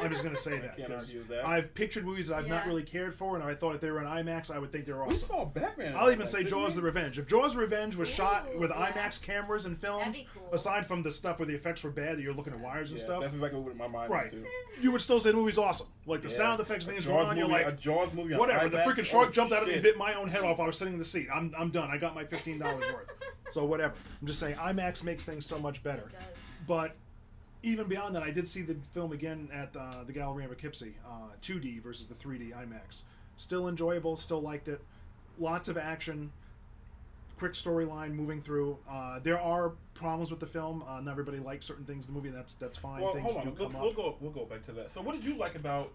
I'm just going to say that. can't 'cause argue with that. I've pictured movies that I've not Yeah. really cared for, and I thought if they were in IMAX, I would think they were We awesome. saw Batman. I'll even say Jaws the Revenge. If Jaws the Revenge was shot Ooh, with yeah. IMAX cameras and filmed, That'd be cool. aside from the stuff where the effects were bad, that you're looking at wires and Yeah, stuff, that's exactly what my mind right, went to. you would still say the movie's awesome. Like the Yeah. sound effects and A things Jaws going on, you're movie- a like, Jaws movie on whatever. The IMAX? freaking shark Oh, jumped out at me shit. and bit my own head off. I was sitting in the seat. I'm done. I got my $15 worth. So whatever. I'm just saying IMAX makes things so much better. It does. But even beyond that, I did see the film again at the Gallery in Poughkeepsie, 2D versus the 3D IMAX. Still enjoyable, still liked it. Lots of action, quick storyline moving through. There are problems with the film. Not everybody likes certain things in the movie. And that's fine. Well, Things hold on. do come We'll go back to that. So, what did you like about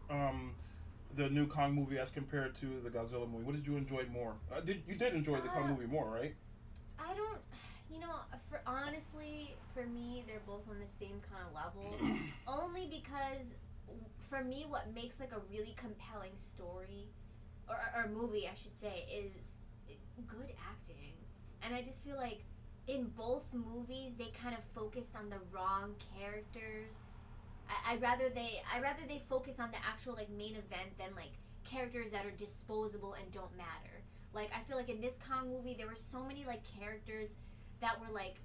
the new Kong movie as compared to the Godzilla movie? What did you enjoy more? You did enjoy the Kong movie more, right? I don't, honestly, for me, they're both on the same kind of level. Only because, for me, what makes like a really compelling story, or movie, I should say, is good acting. And I just feel like in both movies, they kind of focused on the wrong characters. I'd rather they focus on the actual like main event than like characters that are disposable and don't matter. Like I feel like in this Kong movie there were so many like characters that were like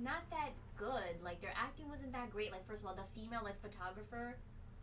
not that good. Like their acting wasn't that great. Like first of all, the female like photographer,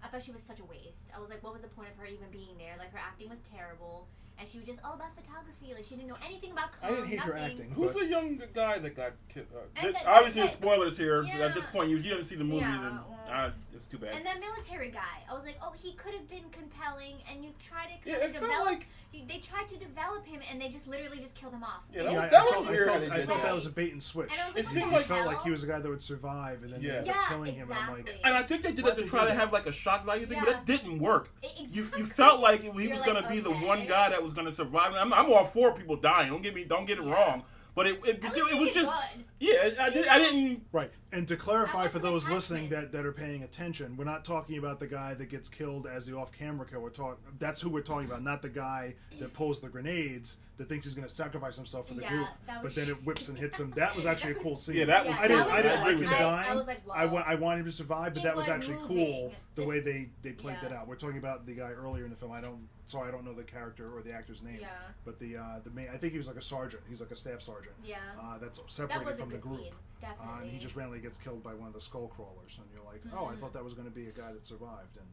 I thought she was such a waste. I was like, what was the point of her even being there? Like her acting was terrible. And she was just all about photography. Like she didn't know anything about Kong. I didn't hate her nothing. acting. Who's but the young guy that got killed? And Obviously, that- spoilers here. yeah. At this point, you didn't see the movie, Yeah, then well. it's too bad. And that military guy, I was like, oh, he could have been compelling, and you try to Yeah, kind it of felt develop. like- They tried to develop him, and they just literally just killed him off. Yeah, It that Yeah, was- was I so felt, I weird felt, how they I did felt that. that was a bait and switch. And I was It like, seemed what like the felt hell? like he was a guy that would survive, and then Yeah. they ended Yeah, up killing him. And I'm like, exactly. And I think they did Why it to did try they to do have like a shock value thing, but Yeah. that didn't work. You Exactly. felt like he You're was like, gonna be the okay. one guy that was gonna survive. I'm all for people dying. Don't get it Yeah. wrong. But it At least he was did just good. yeah. I didn't. right. And to clarify want for some those listening attachment. that are paying attention, we're not talking about the guy that gets killed as the off-camera kill. That's who we're talking about, not the guy that pulls the grenades that thinks he's going to sacrifice himself for the Yeah, group, that but was then it whips and hits him. That was actually a That cool was- scene. Yeah, that was Yeah, I didn't that like was him good. dying. I was like, wow. I wanted him to survive, but It that was was actually moving. cool the way they played Yeah. that out. We're talking about the guy earlier in the film. I don't know the character or the actor's name. Yeah. But the main, I think he was like a sergeant. He's like a staff sergeant. Yeah. That's That separated was a from the good group. scene. Definitely. And he just randomly gets killed by one of the skull crawlers, and you're like, oh, I Mhm. thought that was going to be a guy that survived, and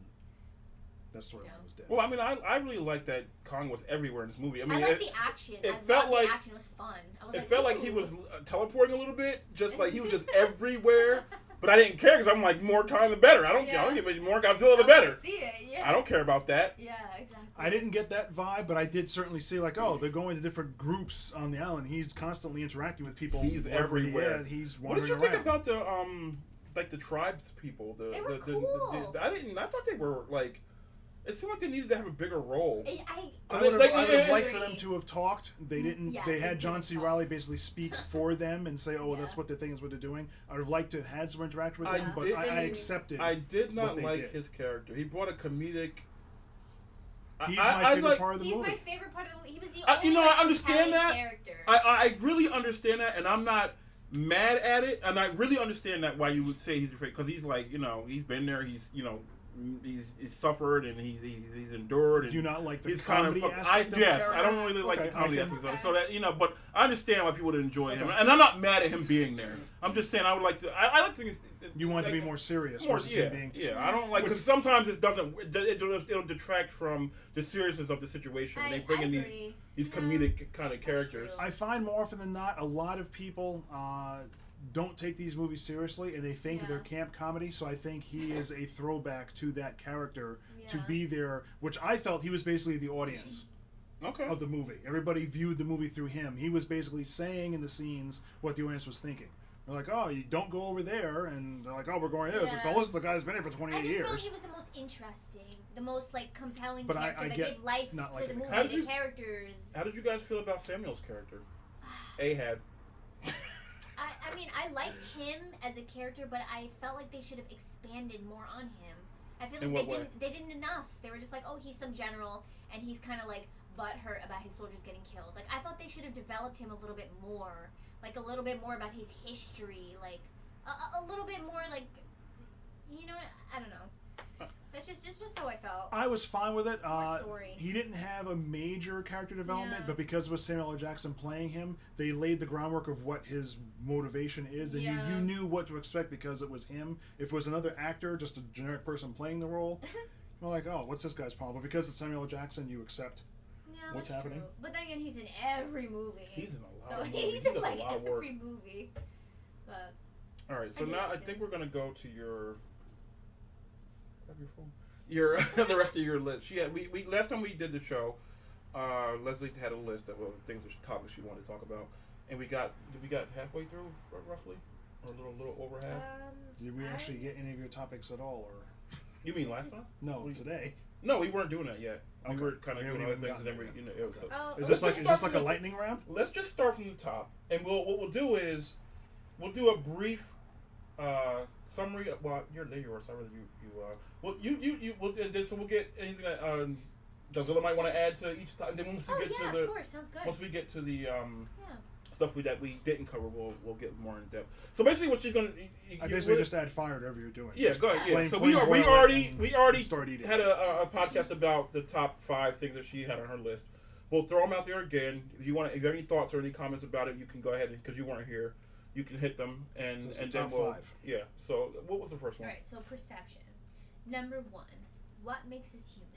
that storyline Yeah. was dead. Well, I mean, I really like that Kong was everywhere in this movie. I mean, I like the action. it I felt loved like- the action. It was fun. I was it like, felt like he ooh. was teleporting a little bit, just like he was just everywhere. But I didn't care because I'm like, more Kong the better. I don't give it more Godzilla the I better. wanna see it. Yeah. I don't care about that. Yeah, exactly. I didn't get that vibe, but I did certainly see like, oh, they're going to different groups on the island. He's constantly interacting with people. He's wherever he everywhere. is. He's What did wandering you think around. about the like the tribes people? They were cool. I thought they were like. It seemed like they needed to have a bigger role. I They- would they- have liked for agree. them to have talked. They didn't. Yeah, they they had John didn't C. talk. Riley basically speak for them and say, "Oh, well, Yeah. that's what the thing is. What they're doing." I would have liked to have had some interaction with I them, but didn't- I accepted. I did not what they like did. his character. He brought a comedic. He's I my favorite like. part of the He's movie. my favorite part of the movie. He was the You only know, I like, understand compelling that. character. I really understand that, and I'm not mad at it, and I really understand that why you would say he's afraid, because he's like, he's been there, he's he's suffered and he's endured. And Do you not like the he's kind comedy of aspect of yes, the I don't character? really like Okay, the comedy I can- aspect of it. So that but I understand why people would enjoy him, Okay. and I'm not mad at him being there. I'm just saying I would like to. I like things. You want it to like, be more serious more, versus yeah, him being. yeah. I don't like because sometimes it doesn't. It'll detract from the seriousness of the situation when they bring in agree. these Yeah. comedic kind of characters. true. I find more often than not, a lot of people don't take these movies seriously, and they think Yeah. they're camp comedy. So I think he is a throwback to that character to Yeah. be there, which I felt he was basically the audience Okay. of the movie. Everybody viewed the movie through him. He was basically saying in the scenes what the audience was thinking. They're like, "Oh, you don't go over there," and they're like, "Oh, we're going here." It's like, Yeah. "Well, listen, the guy's been here for I 28 just felt years." he was the most interesting, the most like compelling But I character that get gave life not to liking the the movie, How did the you- characters. How did you guys feel about Samuel's character? Ahab. I mean, I liked him as a character, but I felt like they should have expanded more on him. I feel In like what way? they didn't enough. They were just like, oh, he's some general, and he's kind of like butthurt about his soldiers getting killed. Like, I thought they should have developed him a little bit more, like a little bit more about his history, like a little bit more, like, I don't know. That's just how I felt. I was fine with it. More story. He didn't have a major character development, Yeah. but because it was Samuel L. Jackson playing him, they laid the groundwork of what his motivation is, and Yeah. you knew what to expect because it was him. If it was another actor, just a generic person playing the role, you're like, oh, what's this guy's problem? But because it's Samuel L. Jackson, you accept Yeah, what's that's happening. True. But then again, he's in every movie. He's in a lot so of movies. he's He in does a like lot of work. every movie. But All right, so I do now like I think him. we're gonna go to your the rest of your list. We last time we did the show, Leslie had a list of things, topics she wanted to talk about, and we got halfway through roughly, or a little over half. Did we actually get any of your topics at all, or You mean last time? no? Today. No, we weren't doing that yet. We Okay. were kind of Yeah, doing we other things, and haven't then gotten we, there. so Oh, Is let's this just start like a from the- lightning round? Let's just start from the top, and what we'll do is we'll do a brief summary. Well, you're yours. I rather you. Well, and then so we'll get anything that Godzilla might want to add to each time. Then once we oh get yeah, to the of course, sounds good. once we get to the Yeah. stuff that we didn't cover, we'll get more in depth. So basically, what she's gonna I basically just add fire to whatever you're doing. yeah, Just go ahead. Yeah. flame- So flame we broil already and we already start eating. had a podcast about the top 5 things that she had on her list. We'll throw them out there again. If you have any thoughts or any comments about it, you can go ahead because you weren't here. You can hit them and So it's and the then top we'll 5. yeah. So what was the first one? All right. So perception. Number 1. What makes us human?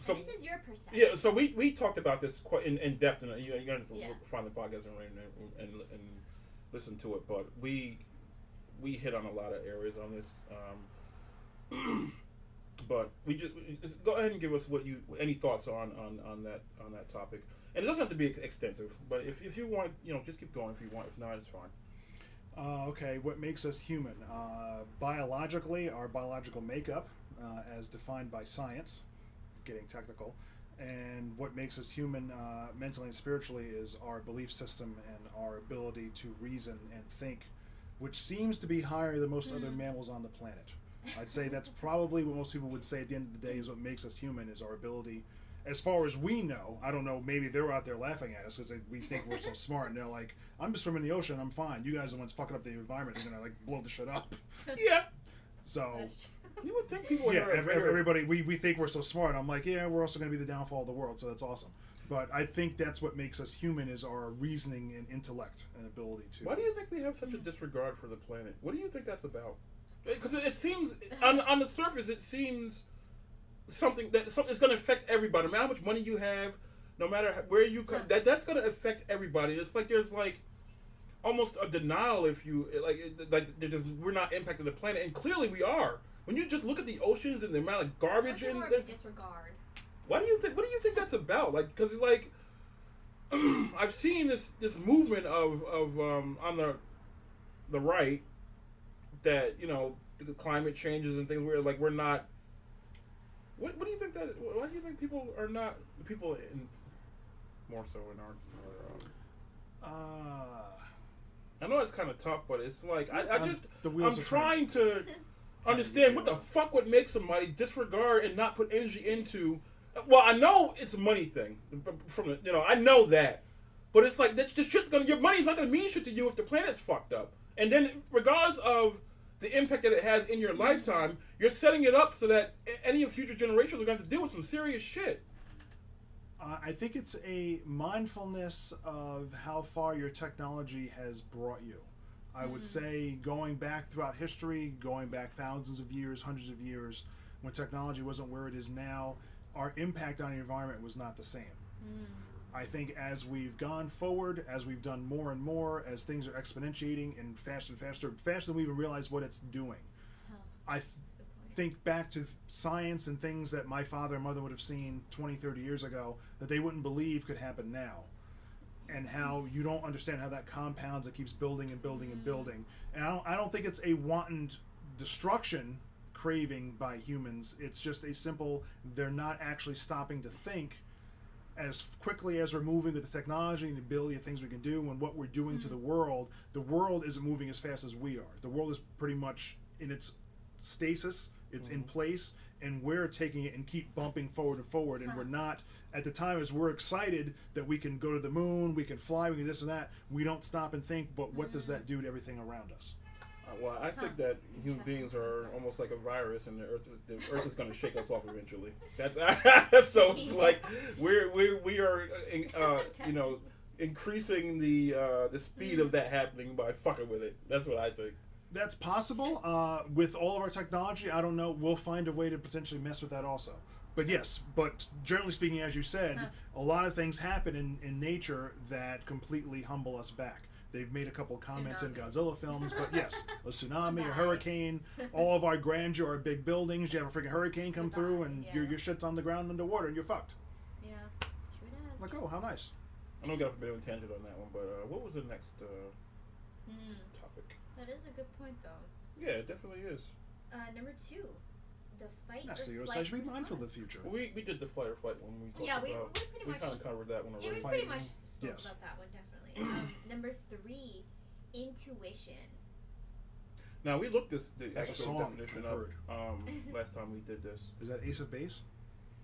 So And this is your perception. yeah, so we talked about this quite in depth, and you're gonna Yeah. find the podcast and listen to it. But we hit on a lot of areas on this. But we just go ahead and give us any thoughts on that topic. And it doesn't have to be extensive, but if you want, just keep going if you want. If not, it's fine. Okay, what makes us human? Biologically, our biological makeup, as defined by science, getting technical, and what makes us human mentally and spiritually is our belief system and our ability to reason and think, which seems to be higher than most other mammals on the planet. I'd say that's probably what most people would say at the end of the day is what makes us human is our ability. As far as we know, I don't know, maybe they're out there laughing at us because we think we're so smart, and they're like, I'm just swimming in the ocean, I'm fine. You guys are the ones fucking up the environment, you're gonna like blow the shit up. Yeah, So, you would think people. yeah, are everybody, we think we're so smart. I'm like, yeah, we're also gonna be the downfall of the world, so that's awesome. But I think that's what makes us human is our reasoning and intellect and ability to. Why do you think we have such a disregard for the planet? What do you think that's about? Because it seems on the surface, it seems something it's going to affect everybody. No matter how much money you have, no matter where you come, that's going to affect everybody. It's like there's like almost a denial if you we're not impacting the planet, and clearly we are. When you just look at the oceans and the amount of garbage That's in more of a disregard. What do you think that's about? Like, because like I've seen this movement of on the right that the climate changes and things where like we're not. What do you think that? Why do you think people are not people in more so in our I know it's kind of tough, but it's like I'm trying to understand what the fuck would make somebody disregard and not put energy into. Well, I know it's a money thing from I know that, but it's like this shit's your money's not gonna mean shit to you if the planet's fucked up. And then regardless of the impact that it has in your lifetime, you're setting it up so that any of future generations are going to have to deal with some serious shit. I think it's a mindfulness of how far your technology has brought you. I would say going back throughout history, going back thousands of years, hundreds of years, when technology wasn't where it is now, our impact on the environment was not the same. I think as we've gone forward, as we've done more and more, as things are exponentiating and faster, faster than we even realize what it's doing. I think back to science and things that my father and mother would have seen 20, 30 years ago that they wouldn't believe could happen now. And how you don't understand how that compounds, it keeps building and building and building. And I don't think it's a wanton destruction craving by humans. It's just a simple, they're not actually stopping to think as quickly as we're moving with the technology and the ability of things we can do and what we're doing to the world isn't moving as fast as we are. The world is pretty much in its stasis, it's in place, and we're taking it and keep bumping forward and forward, and we're not, at the time as we're excited that we can go to the moon, we can fly, we can this and that, we don't stop and think, but what does that do to everything around us? Well, I think that human beings are almost like a virus, and the Earth is going to shake us off eventually. That's so it's like we are increasing the speed of that happening by fucking with it. That's what I think. That's possible. With all of our technology, I don't know. We'll find a way to potentially mess with that also. But yes, but generally speaking, as you said, a lot of things happen in nature that completely humble us back. They've made a couple comments in Godzilla films, but yes, a tsunami, a hurricane, all of our grandeur, our big buildings, you have a freaking hurricane come through and your shit's on the ground underwater and you're fucked. Yeah, true that. Like, oh, how nice. I know we got a bit of a tangent on that one, but what was the next topic? That is a good point, though. Yeah, it definitely is. Number 2, the fight Yes, so or you're flight supposed to be mindful of the response. future. We did the fight or flight one. We Yeah, talked we about, pretty much kind of covered that one Yeah, already. we pretty much Fighting. spoke Yes. about that one, definitely. Number 3, intuition. Now we looked the That's a actual song definition I've up heard. last time we did this. Is that Ace of Base?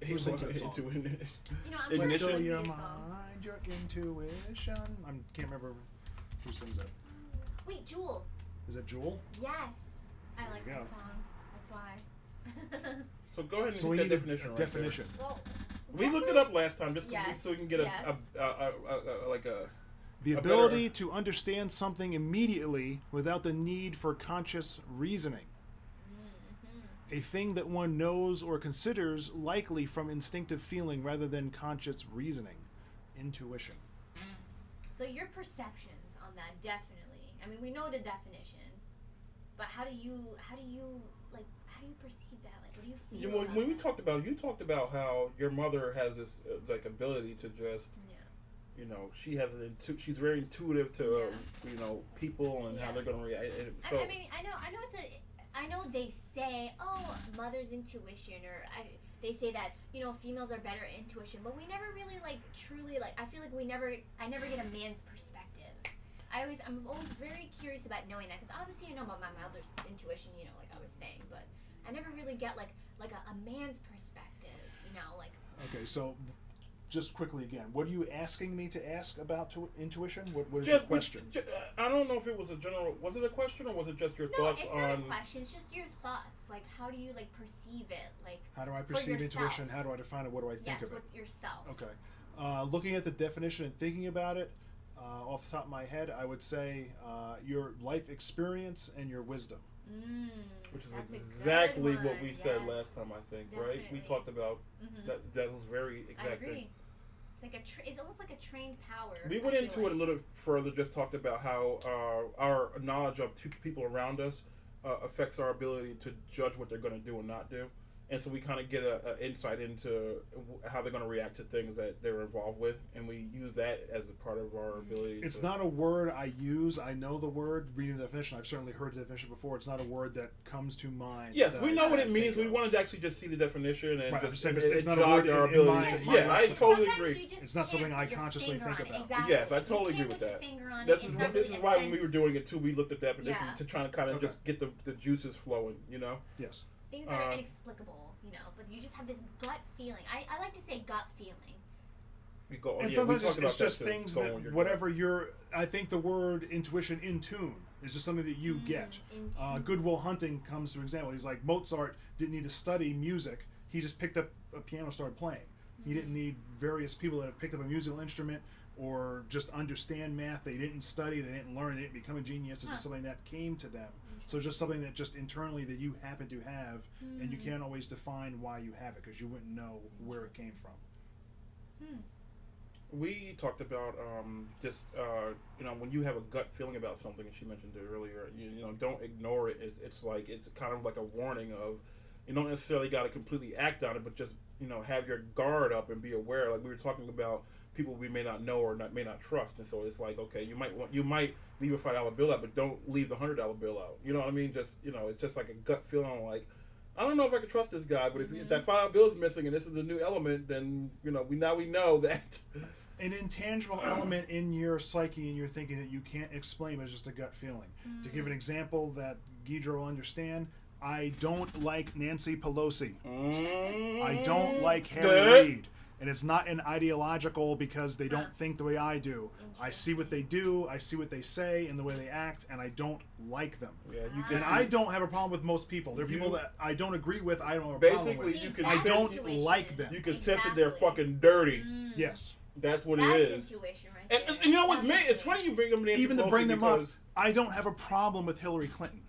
He Who sings that was song? into it. You know, I'm Ignition. pretty sure Follow your this song. mind, your intuition. I can't remember who sings that. Wait, Jewel. Is it Jewel? Yes. I like There you that go. song. That's why. So go ahead and So we hit need that a definition. right definition. Well, there. We looked it up last time just Yes, so we can get yes. a The A ability better- to understand something immediately without the need for conscious reasoning. A thing that one knows or considers likely from instinctive feeling rather than conscious reasoning. Intuition. So your perceptions on that, definitely. I mean, we know the definition, but how do you perceive that? Like, what do you feel? You know, about when we that? talked about, you talked about how your mother has this like ability to just, Yeah. you know, she's very intuitive to you know, people and how Yeah. they're going to react. And so I mean, I know they say, oh, mother's intuition, or they say that, you know, females are better at intuition, but we never really truly I feel like I never get a man's perspective. I'm always very curious about knowing that, because obviously I know about my mother's intuition, you know, like I was saying, but I never really get like a man's perspective, you know, like. Okay, so just quickly again, what are you asking me to ask about intuition? What is your question? I don't know if it was a general. Was it a question or was it just your No, thoughts it's on? not a question. It's just your thoughts. Like, how do you perceive it? Like, How do I for perceive yourself. intuition? How do I define it? What do I think yes, of it? with yourself. Okay. Looking at the definition and thinking about it, off the top of my head, I would say your life experience and your wisdom. Which is That's a good exactly what one, we said yes. last time, I think, right? We Definitely. talked about Mhm. that was very I exact agree. thing. It's like it's almost like a trained power. We I went feel into like. it a little further, just talked about how our knowledge of people around us affects our ability to judge what they're going to do and not do. And so we kind of get an insight into how they're going to react to things that they're involved with, and we use that as a part of our ability. It's to, not a word I use. I know the word. Reading the definition, I've certainly heard the definition before. It's not a word that comes to mind. Yes, that we I know what it think means. We of. wanted to actually just see the definition and Right, I'm just saying it, it's it not a jogged word our in ability. my- to, my yeah, I lexicon. totally Sometimes agree. you just It's not something can't I put your consciously finger think on it. about. Exactly. Yes, I You totally can't agree with put your that. finger on This it. is It's not this really is a why when we were sense- doing it too, we looked at that definition Yeah. to try to kind of Okay. just get the juices flowing. You know. Yes. things that are inexplicable, you know, but you just have this gut feeling. I like to say gut feeling. We go. And yeah, sometimes we talked about it's just that too, things going that with your whatever you're. I think the word intuition, in tune, is just something that you get. In tune. Goodwill Hunting comes to an example. He's like, Mozart didn't need to study music. He just picked up a piano and started playing. He didn't need various people that have picked up a musical instrument or just understand math. They didn't study, they didn't learn, they didn't become a genius. It's just something that came to them. So just something that just internally that you happen to have, and you can't always define why you have it because you wouldn't know where it came from. We talked about just you know, when you have a gut feeling about something, and she mentioned it earlier. You know, don't ignore it. It's like it's kind of like a warning of you don't necessarily got to completely act on it, but just you know have your guard up and be aware. Like we were talking about people we may not know or may not trust, and so it's like okay, you might leave a $5 bill out, but don't leave the $100 bill out. You know what I mean? Just you know, it's just like a gut feeling like. I don't know if I can trust this guy, but if that $5 bill is missing and this is a new element, then you know we know that. An intangible element in your psyche and your thinking that you can't explain, but it's just a gut feeling. To give an example that Guidra will understand, I don't like Nancy Pelosi. I don't like Harry Reid. And it's not an ideological because they don't think the way I do. I see what they do, I see what they say, and the way they act, and I don't like them. Yeah, you can And see- I don't have a problem with most people. There are people that I don't agree with, I don't have a Basically, problem with. you can I sense- don't intuition. like them. You can sense that they're Exactly. fucking dirty. Yes. That's what That's it is. intuition right And, there. and you know what's it's funny you bring them Nancy Even to Pelosi bring them up, because- I don't have a problem with Hillary Clinton.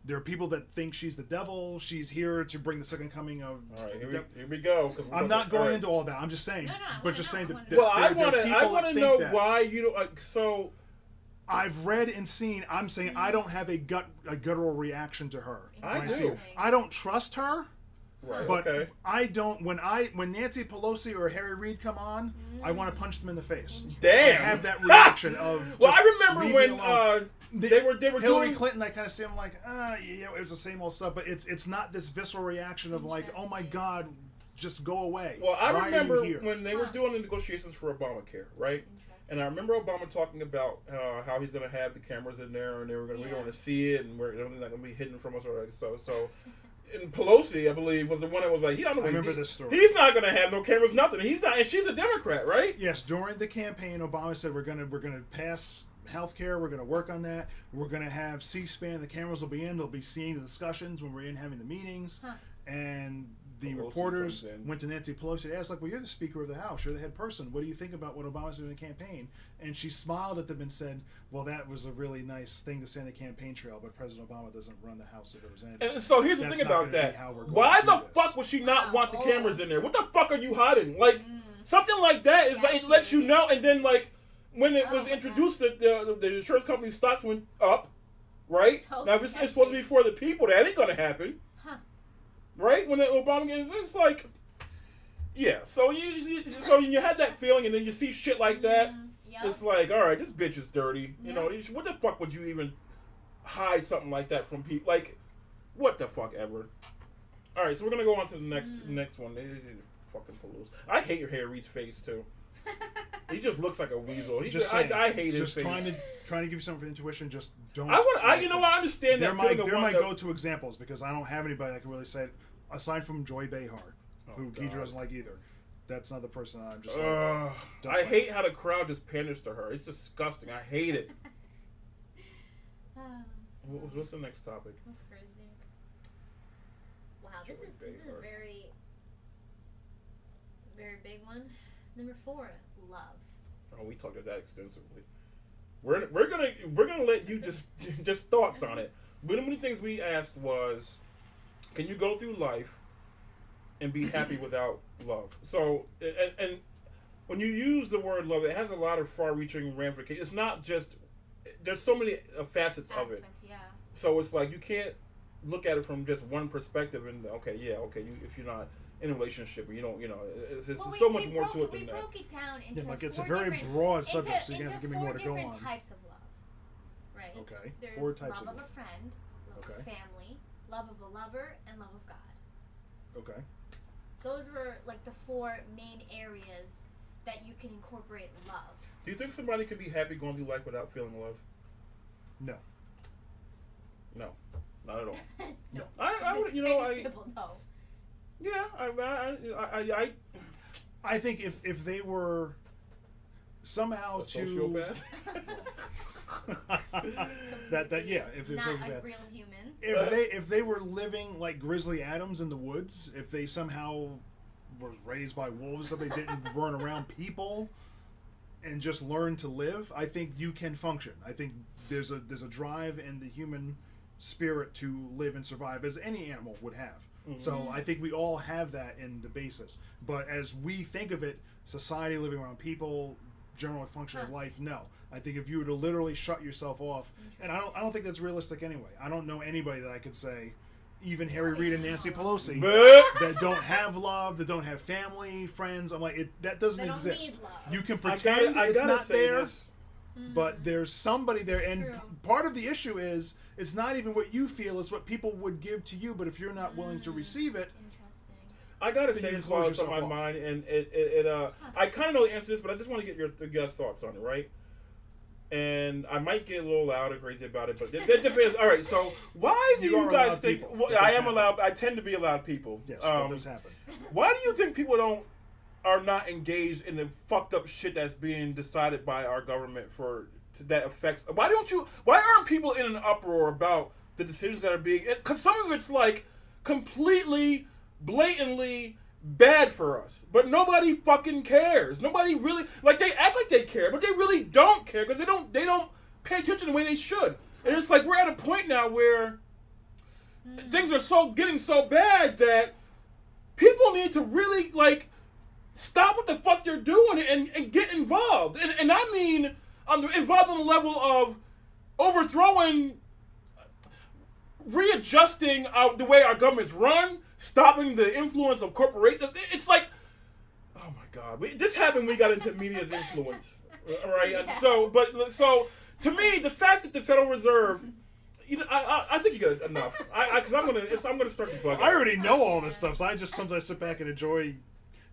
There are people that think she's the devil. She's here to bring the second coming of. All right, the here we go. 'Cause I'm not going into all that. I'm just saying. No, I but wanna just know, saying I that. wanna that know. Well, I there are want to. people I that want to think know that. why you don't. So I've read and seen. I'm saying I don't have a guttural reaction to her. I when do. see her. I don't trust her. right, But okay. I don't. When Nancy Pelosi or Harry Reid come on, I want to punch them in the face. Damn. I have that reaction of. Well, just I remember leave when me alone. they were Hillary doing. Clinton. I kind of see him like, yeah, it was the same old stuff. But it's not this visceral reaction of like, oh my Interesting. God, just go away. Well, I Why are you remember here? when they were doing the negotiations for Obamacare, right? And I remember Obama talking about how he's going to have the cameras in there, and we're going to see it, and everything's not going to be hidden from us, or like so. And Pelosi, I believe, was the one that was like, I remember this story. He's not going to have no cameras, nothing. He's not, and she's a Democrat, right? Yes, during the campaign, Obama said we're gonna pass healthcare. We're gonna work on that. We're gonna have C-SPAN. The cameras will be in. They'll be seeing the discussions when we're in having the meetings. And the Pelosi reporters comes in. went to Nancy Pelosi and asked, like, well, you're the Speaker of the House. You're the head person. What do you think about what Obama's doing in the campaign? And she smiled at them and said, well, that was a really nice thing to say on the campaign trail, but President Obama doesn't run the House of Representatives. And so here's the That's thing not about gonna be that. how we're going Why to the do this. fuck would she not want the Oh. cameras in there? What the fuck are you hiding? Like, something like that is like, it lets you know, and then, like, when it was Oh, introduced that the insurance company stocks went up, right? So now, if it's sketchy. supposed to be for the people, that ain't gonna happen. Huh. Right? When Obama gets it's like, yeah. So you had that feeling, and then you see shit like that. Yep. It's like, all right, this bitch is dirty. You Yeah. know, what the fuck would you even hide something like that from people? Like, what the fuck ever? All right, so we're gonna go on to the next one. Fucking Pelosi. I hate your Harry Reid's face too. He just looks like a weasel. I hate his just face. trying to give you something for intuition. Just don't. You know what? I understand They're that my feeling of wanting to- go-to examples because I don't have anybody that can really say it aside from Joy Behar, who God. Keidra doesn't like either. That's not the person I'm just. Ugh. Don't I like hate how the crowd just panders to her. It's disgusting. I hate it. What's the next topic? That's crazy. Wow, this is a very big one. Number 4, love. Oh, we talked about that extensively. We're gonna let you just thoughts on it. One of the things we asked was, can you go through life and be happy without love? So and when you use the word love, it has a lot of far-reaching ramifications. It's not just there's so many facets of it. Aspects, yeah. So it's like you can't look at it from just one perspective and if you're not in a relationship or you don't, it's Well, so much more broke to it we than that. broke it down into like it's a 4 very different- broad subject, so you're into gonna have to give me 4 more to go different on. types of love, right? Okay, There's 4 types love of of a friend, love Okay. of family, love of a lover, and love of God. Okay. Those were like the 4 main areas that you can incorporate love. Do you think somebody could be happy going through life without feeling love? No. No, not at all. No. I would, Plain and simple, no. yeah, I think if they were somehow a to sociopath. that yeah, if it was Not sociopath. a real human. If they were living like Grizzly Adams in the woods, if they somehow were raised by wolves, so they didn't run around people and just learn to live, I think you can function. I think there's a drive in the human spirit to live and survive as any animal would have. So I think we all have that in the basis. But as we think of it, society, living around people, general function of life, no. I think if you were to literally shut yourself off, and I don't think that's realistic anyway. I don't know anybody that I could say, even Harry Reid and Nancy Pelosi, that don't have love, that don't have family, friends. I'm like, that doesn't They don't exist. need love. You can pretend I it's gotta not say there, this. but there's somebody there. And True. part of the issue is it's not even what you feel, it's what people would give to you. But if you're not willing to receive it, Interesting. I gotta Then say you this close while it's on my yourself off. mind, and I kind of know the answer to this, but I just want to get your guys' thoughts on it, right? And I might get a little loud or crazy about it, but it depends. All right, so why do You you are guys allowed think? people. Well, It does I am happen. allowed. I tend to be allowed people. yes, that does happen. Why do you think people are not engaged in the fucked up shit that's being decided by our government that affects? Why aren't people in an uproar about the decisions that are being? Because some of it's like completely, blatantly bad for us, but nobody fucking cares. Nobody really they act like they care, but they really don't care because they don't pay attention the way they should. And it's like we're at a point now where things are getting so bad that people need to really like stop what the fuck they're doing and get involved. And I mean, involved on the level of overthrowing, readjusting the way our government's run, stopping the influence of corporations. It's like, oh my God, this happened when we got into media's influence, all right? And so to me, the fact that the Federal Reserve, you know, I think you got enough. Because I'm gonna start to bug out. I already know all this stuff, so I just sometimes sit back and enjoy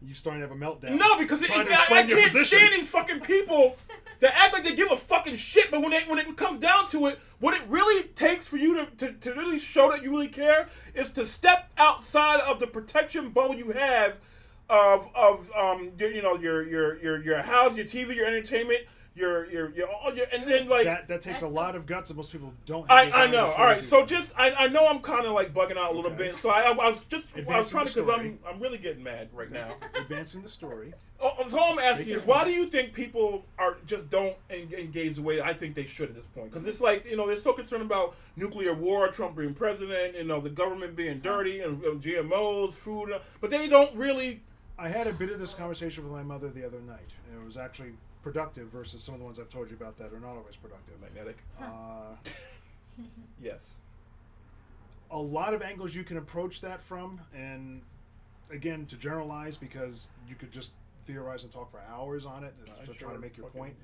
you starting to have a meltdown. No, because I can't stand these fucking people that act like they give a fucking shit, but when it comes down to it, what it really takes for you to really show that you really care is to step outside of the protection bubble you have of your house, your TV, your entertainment, your and then like that takes a lot of guts that most people don't have. I know. All right, so just I know I'm kind of like bugging out a little bit, so I was trying to, because I'm really getting mad right now. Advancing the story. So all I'm asking is, why do you think people don't engage the way I think they should at this point? Because it's like, you know, they're so concerned about nuclear war, Trump being president, you know, the government being dirty, and GMOs, food, but they don't really. I had a bit of this conversation with my mother the other night, and it was actually productive versus some of the ones I've told you about that are not always productive. Magnetic. Yes. A lot of angles you can approach that from, and again, to generalize, because you could just theorize and talk for hours on it to try to make your point.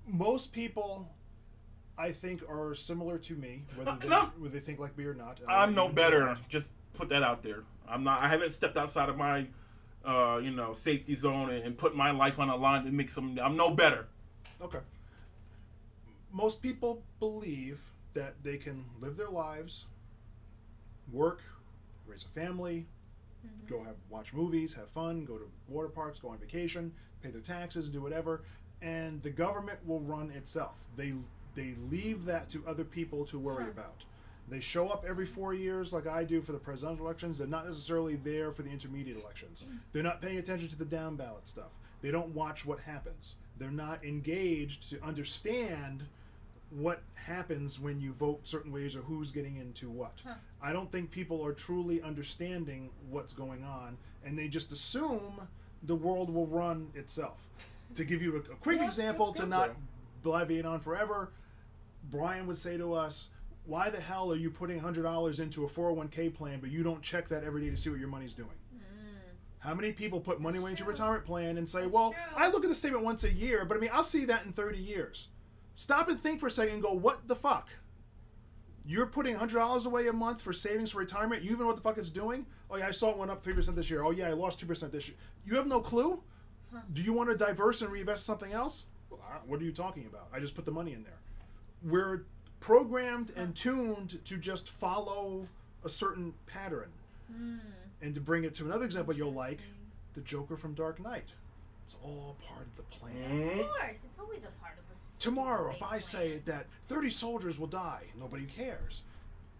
Most people, I think, are similar to me, whether they think like me or not. I'm no better. Just put that out there. I'm not. I haven't stepped outside of my safety zone and put my life on the line to make some. I'm no better. Okay. Most people believe that they can live their lives, work, raise a family, watch movies, have fun, go to water parks, go on vacation, pay their taxes, do whatever, and the government will run itself. They leave that to other people to worry about. They show up every 4 years like I do for the presidential elections. They're not necessarily there for the intermediate elections. They're not paying attention to the down ballot stuff. They don't watch what happens. They're not engaged to understand what happens when you vote certain ways or who's getting into what. I don't think people are truly understanding what's going on, and they just assume the world will run itself. To give you a quick example, to not bloviate on forever, Brian would say to us, why the hell are you putting $100 into a 401k plan, but you don't check that every day to see what your money's doing? How many people put money away into your retirement plan and say, I look at the statement once a year, but I mean, I'll see that in 30 years. Stop and think for a second and go, what the fuck? You're putting $100 away a month for savings for retirement? You even know what the fuck it's doing? Oh yeah, I saw it went up 3% this year. Oh yeah, I lost 2% this year. You have no clue? Do you want to diverse and reinvest something else? Well, what are you talking about? I just put the money in there. We're programmed and tuned to just follow a certain pattern. And to bring it to another example you'll like, the Joker from Dark Knight. It's all part of the plan. Of course, it's always a part of the Tomorrow, if I say that 30 soldiers will die, nobody cares.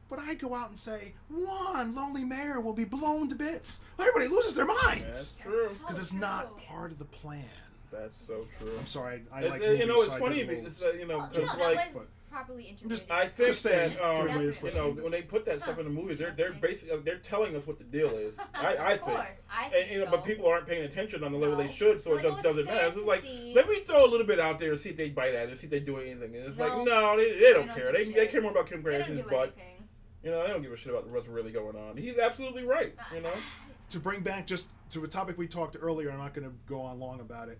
But I go out and say, one lonely mayor will be blown to bits. Everybody loses their minds. That's true. Because it's not part of the plan. That's so true. I'm sorry. I like you know, movies, it's so funny I did because movies. like. Properly integrated. I think saying, that when they put that stuff in the movies, they're basically they're telling us what the deal is. I think. I think and, so. But people aren't paying attention on the level they should, so it doesn't matter. It's just like, fantasy. let me throw a little bit out there and see if they bite at it, see if they do anything. And it's like, no, they don't care. do They shit. care more about Kim They don't Kardashian's do butt. anything. You know, they don't give a shit about what's really going on. He's absolutely right. You know. To bring back just to a topic we talked earlier, I'm not going to go on long about it.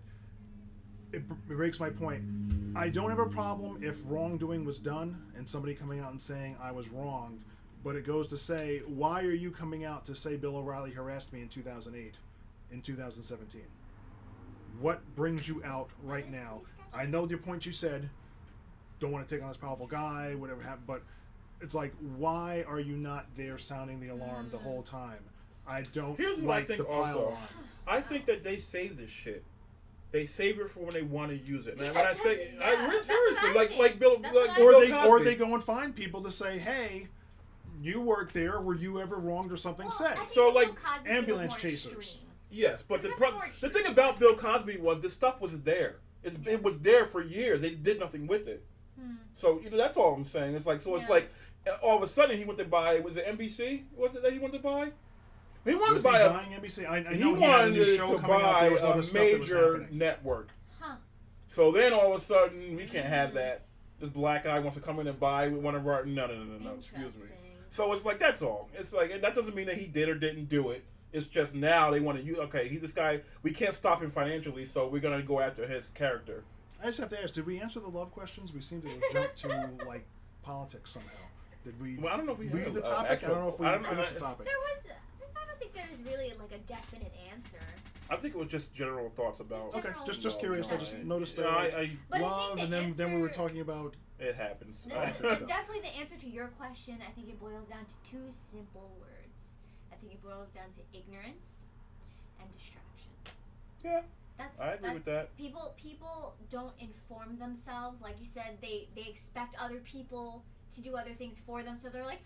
It breaks my point. I don't have a problem if wrongdoing was done and somebody coming out and saying I was wronged, but it goes to say, why are you coming out to say Bill O'Reilly harassed me in 2008, in 2017? What brings you out right now? I know the point you said, don't want to take on this powerful guy, whatever happened, but it's like, why are you not there sounding the alarm the whole time? I don't Here's what I like think the pile also. on. I think that they save this shit. They save it for when they want to use it. And when I say, seriously, like Bill, Or they go and find people to say, hey, you worked there. Were you ever wronged or something? Say. So, like, ambulance chasers. Yes, but the thing about Bill Cosby was this stuff was there. It was there for years. They did nothing with it. So that's all I'm saying. It's like it's like And all of a sudden, he went to buy. Was it NBC? Was it that he went to buy? He wanted Was to he buy buying NBC? I know he he had a wanted new show to coming out. buy There was other a stuff that was major happening. network. Huh. So then all of a sudden, we can't have that. This black guy wants to come in and buy one of our. No. Excuse me. Interesting. So it's like, that's all. It's like, and that doesn't mean that he did or didn't do it. It's just now they want to use. Okay, he's this guy. We can't stop him financially, so we're gonna go after his character. I just have to ask: did we answer the love questions? We seem to have jumped to like politics somehow. Did we? Well, I don't know if we leave have the an topic. actual- I don't know if we I don't- finished I- the topic. There was. I don't think there's really like a definite answer. I think it was just general thoughts about. Okay, General just love, curious. I yeah. just noticed that Yeah, But I love, think and the then we were answer- talking about. it happens. Definitely the answer to your question, I think it boils down to two simple words. I think it boils down to ignorance and distraction. Yeah, That's I agree with that. People don't inform themselves. Like you said, they expect other people to do other things for them, so they're like,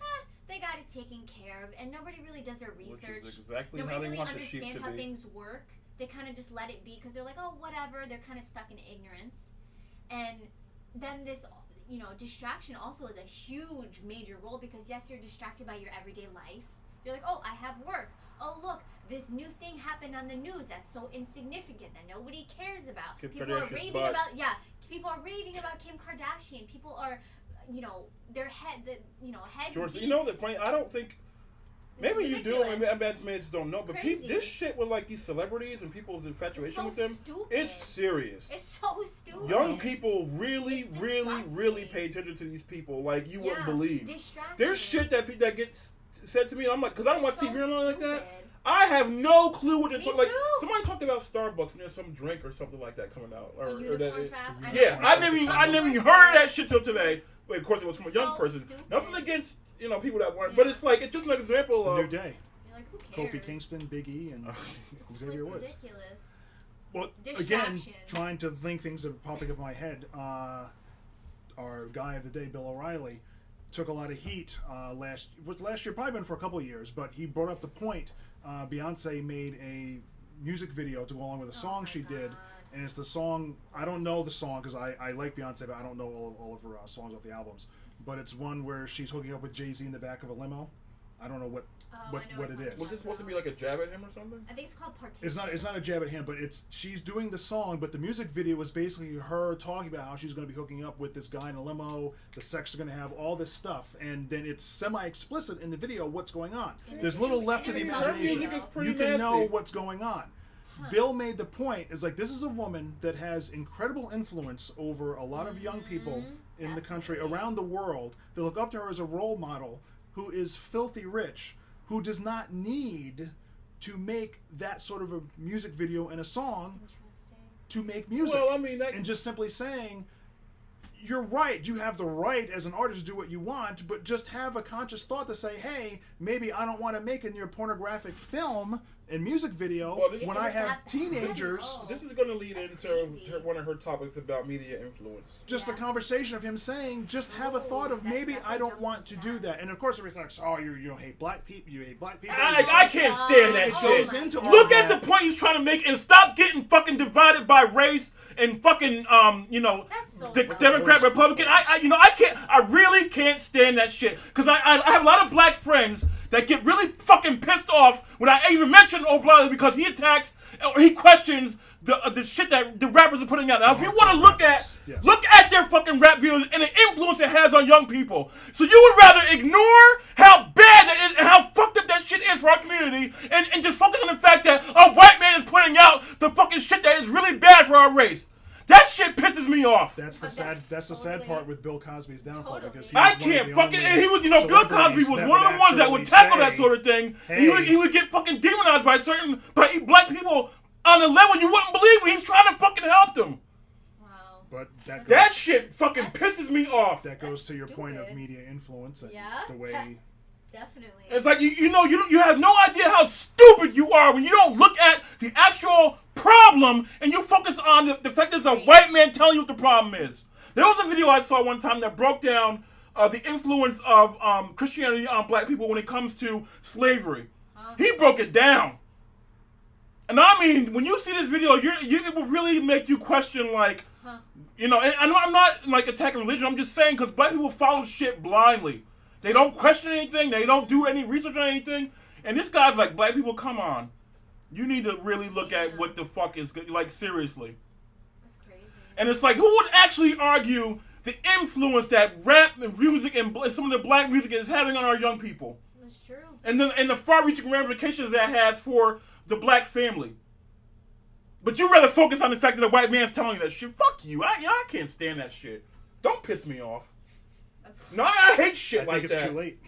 they got it taken care of, and nobody really does their research. Which is exactly Nobody how they really want the sheep understands to how be. things work. They kind of just let it be because they're like, oh, whatever. They're kind of stuck in ignorance. And then this, distraction also is a huge major role because, yes, you're distracted by your everyday life. You're like, oh, I have work. Oh, look, this new thing happened on the news that's so insignificant that nobody cares about. Kim People are Kardashian's raving butt. people are raving about Kim Kardashian. People are, their head George, deep. you know the funny. I don't think. It's Maybe you do. ridiculous. I bet just don't know. But Crazy. this shit with like these celebrities and people's It's infatuation so with them, stupid. it's serious. It's so stupid. Young people really, It's really disgusting. pay attention to these people like you wouldn't Yeah, believe. distraction. There's shit that gets said to me. I'm like, because I don't watch So TV or nothing like that. stupid. I have no clue what they're Me talking. Like too. somebody talked about Starbucks and there's some drink or something like that coming out. A Or unicorn that. frap. I know Yeah, exactly I never even heard of that shit till today. But of course, it was from a young So person. stupid. Nothing against people that weren't, Yeah. but it's like it's just an example The new of. day. You're like, who cares? Kofi Kingston, Big E, and It's Xavier like Woods. ridiculous. Well, again, Distraction. trying to think things that are popping up in my head. Our guy of the day, Bill O'Reilly, took a lot of heat last year, probably been for a couple of years, but he brought up the point. Beyonce made a music video to go along with a song my she did, God. and it's the song. I don't know the song because I like Beyonce, but I don't know all of her songs off the albums. But it's one where she's hooking up with Jay-Z in the back of a limo. I don't know what I know what it's it not is. that. Was this supposed to be like a jab at him or something? I think it's called partition. It's not a jab at him, but she's doing the song, but the music video is basically her talking about how she's going to be hooking up with this guy in a limo, the sex is going to have all this stuff, and then it's semi-explicit in the video what's going on. There's little left to the Her imagination. music is pretty You can know nasty. what's going on. Bill made the point, it's like this is a woman that has incredible influence over a lot of young people in the country, Definitely. around the world. They look up to her as a role model who is filthy rich, who does not need to make that sort of a music video and a song Interesting. to make music. Well, I mean, that, And just simply saying, you're right, you have the right as an artist to do what you want, but just have a conscious thought to say, hey, maybe I don't want to make a near pornographic film and music video Well, this- when It I was have that- teenagers. Oh. this is going to lead That's into crazy. one of her topics about media influence. Just Yeah. the conversation of him saying, just have a thought of That's maybe I definitely don't jumps want to into do that. that. And of course, everybody's like, oh, you hate black people. You hate black people. I can't stand that It shit. goes into all Look at that. the point he's trying to make and stop getting fucking divided by race and fucking That's so the dumb. Democrat Republican. I can't. I really can't stand that shit because I have a lot of black friends that get really fucking pissed off when I even mention O'Reilly because he attacks or he questions the shit that the rappers are putting out. Now, if you want to look at their fucking rap videos and the influence it has on young people, so you would rather ignore how bad that is and how fucked up that shit is for our community, and just focus on the fact that a white man is putting out the fucking shit that is really bad for our race. That shit pisses me off. That's the But sad. That's the sad totally- part with Bill Cosby's downfall Totally. because he I was one of can't the fucking. only And he was, Bill Cosby celebrities was that one of the ones that would actually tackle that say, sort of thing. hey. He would get fucking demonized by black people on a level you wouldn't believe. He's trying to fucking help them. Wow. But that That goes, shit fucking That's- pisses me off. that goes That's to your point of stupid. media influence and Yeah, the way. Definitely. It's like you have no idea how stupid you are when you don't look at the actual problem and you focus on the fact there's a white man telling you what the problem is. There was a video I saw one time that broke down the influence of Christianity on black people when it comes to slavery. He broke it down. And I mean, when you see this video, it will really make you question, like, and I'm not like attacking religion. I'm just saying because black people follow shit blindly. They don't question anything. They don't do any research on anything. And this guy's like, black people, come on. You need to really look at what the fuck is good. Like, seriously. That's crazy. And it's like, who would actually argue the influence that rap and music and some of the black music is having on our young people? That's true. And the far-reaching ramifications that has for the black family. But you rather focus on the fact that a white man's telling you that shit. Fuck you. I can't stand that shit. Don't piss me off. No, I hate shit I like think it's that. too late.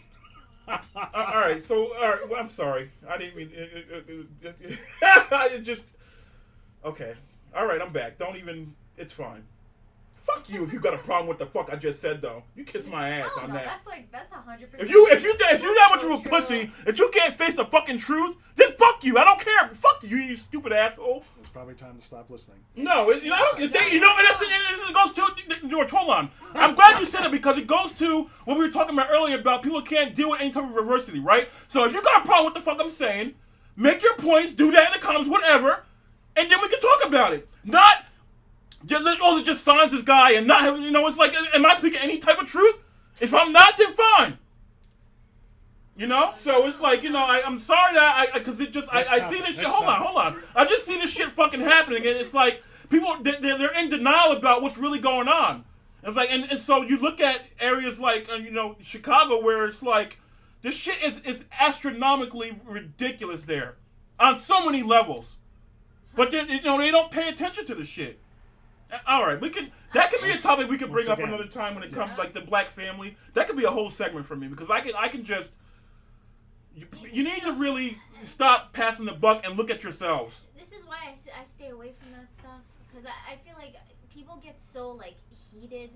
All right, well, I'm sorry. I didn't mean it. Just okay. All right, I'm back. Don't even. It's fine. Fuck you if you got a problem with the fuck I just said though. You kiss my ass on that. That's 100%. If you that much of a pussy that you can't face the fucking truth, then fuck you. I don't care. Fuck you, you stupid asshole. It's probably time to stop listening. No, and this goes to George. Hold on. I'm glad you said it because it goes to what we were talking about earlier about people can't deal with any type of adversity, right? So if you got a problem with the fuck I'm saying, make your points, do that in the comments, whatever, and then we can talk about it. Not it just signs this guy and not have, it's like, am I speaking any type of truth? If I'm not, then fine. So it's like, I'm sorry that because it just, I see this shit. Hold on. I just see this shit fucking happening, and it's like, people, they're in denial about what's really going on. It's like, and so you look at areas like, Chicago, where it's like, this shit is astronomically ridiculous there on so many levels. But they don't pay attention to the shit. All right, that could be a topic we could bring up another time when it comes to like the black family. That could be a whole segment for me because I can just you need to really stop passing the buck and look at yourselves. This is why I stay away from that stuff because I feel like people get so like heated.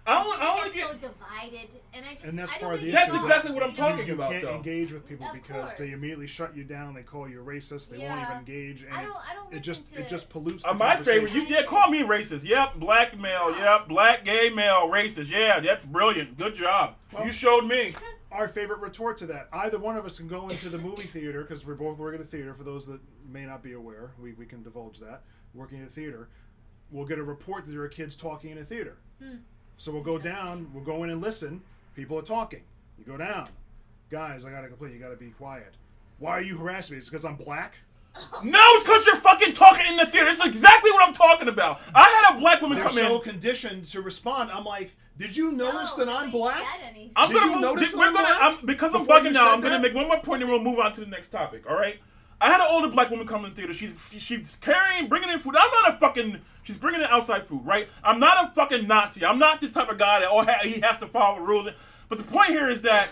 I get so divided, and that's I part of the That's issue. exactly what I'm talking You about. can't though. engage with people Of because they course. immediately shut you down. They call you racist. They won't even engage, and I don't it listen to just pollutes. The My favorite, conversation. call me racist. Yep, black male. Yep, black gay male, racist. Yeah, that's brilliant. Good job. Well, you showed me. Our favorite retort to that. Either one of us can go into the movie theater because we're both working at a theater. For those that may not be aware, we can divulge that. Working at a theater, we'll get a report that there are kids talking in a theater. So we'll go down, we'll go in and listen. People are talking. You go down. Guys, I got to complain. You got to be quiet. Why are you harassing me? It's because I'm black? No, it's because you're fucking talking in the theater. It's exactly what I'm talking about. I had a black woman They're come so in. conditioned to respond. I'm like, did you notice that I'm black? I'm Did gonna you move. notice that We're I'm black because I'm before you bugging now. said I'm gonna that? make one more point and we'll move on to the next topic. All right. I had an older black woman come in the theater. She's bringing in food. She's bringing in outside food, right? I'm not a fucking Nazi. I'm not this type of guy that he has to follow the rules. But the point here is that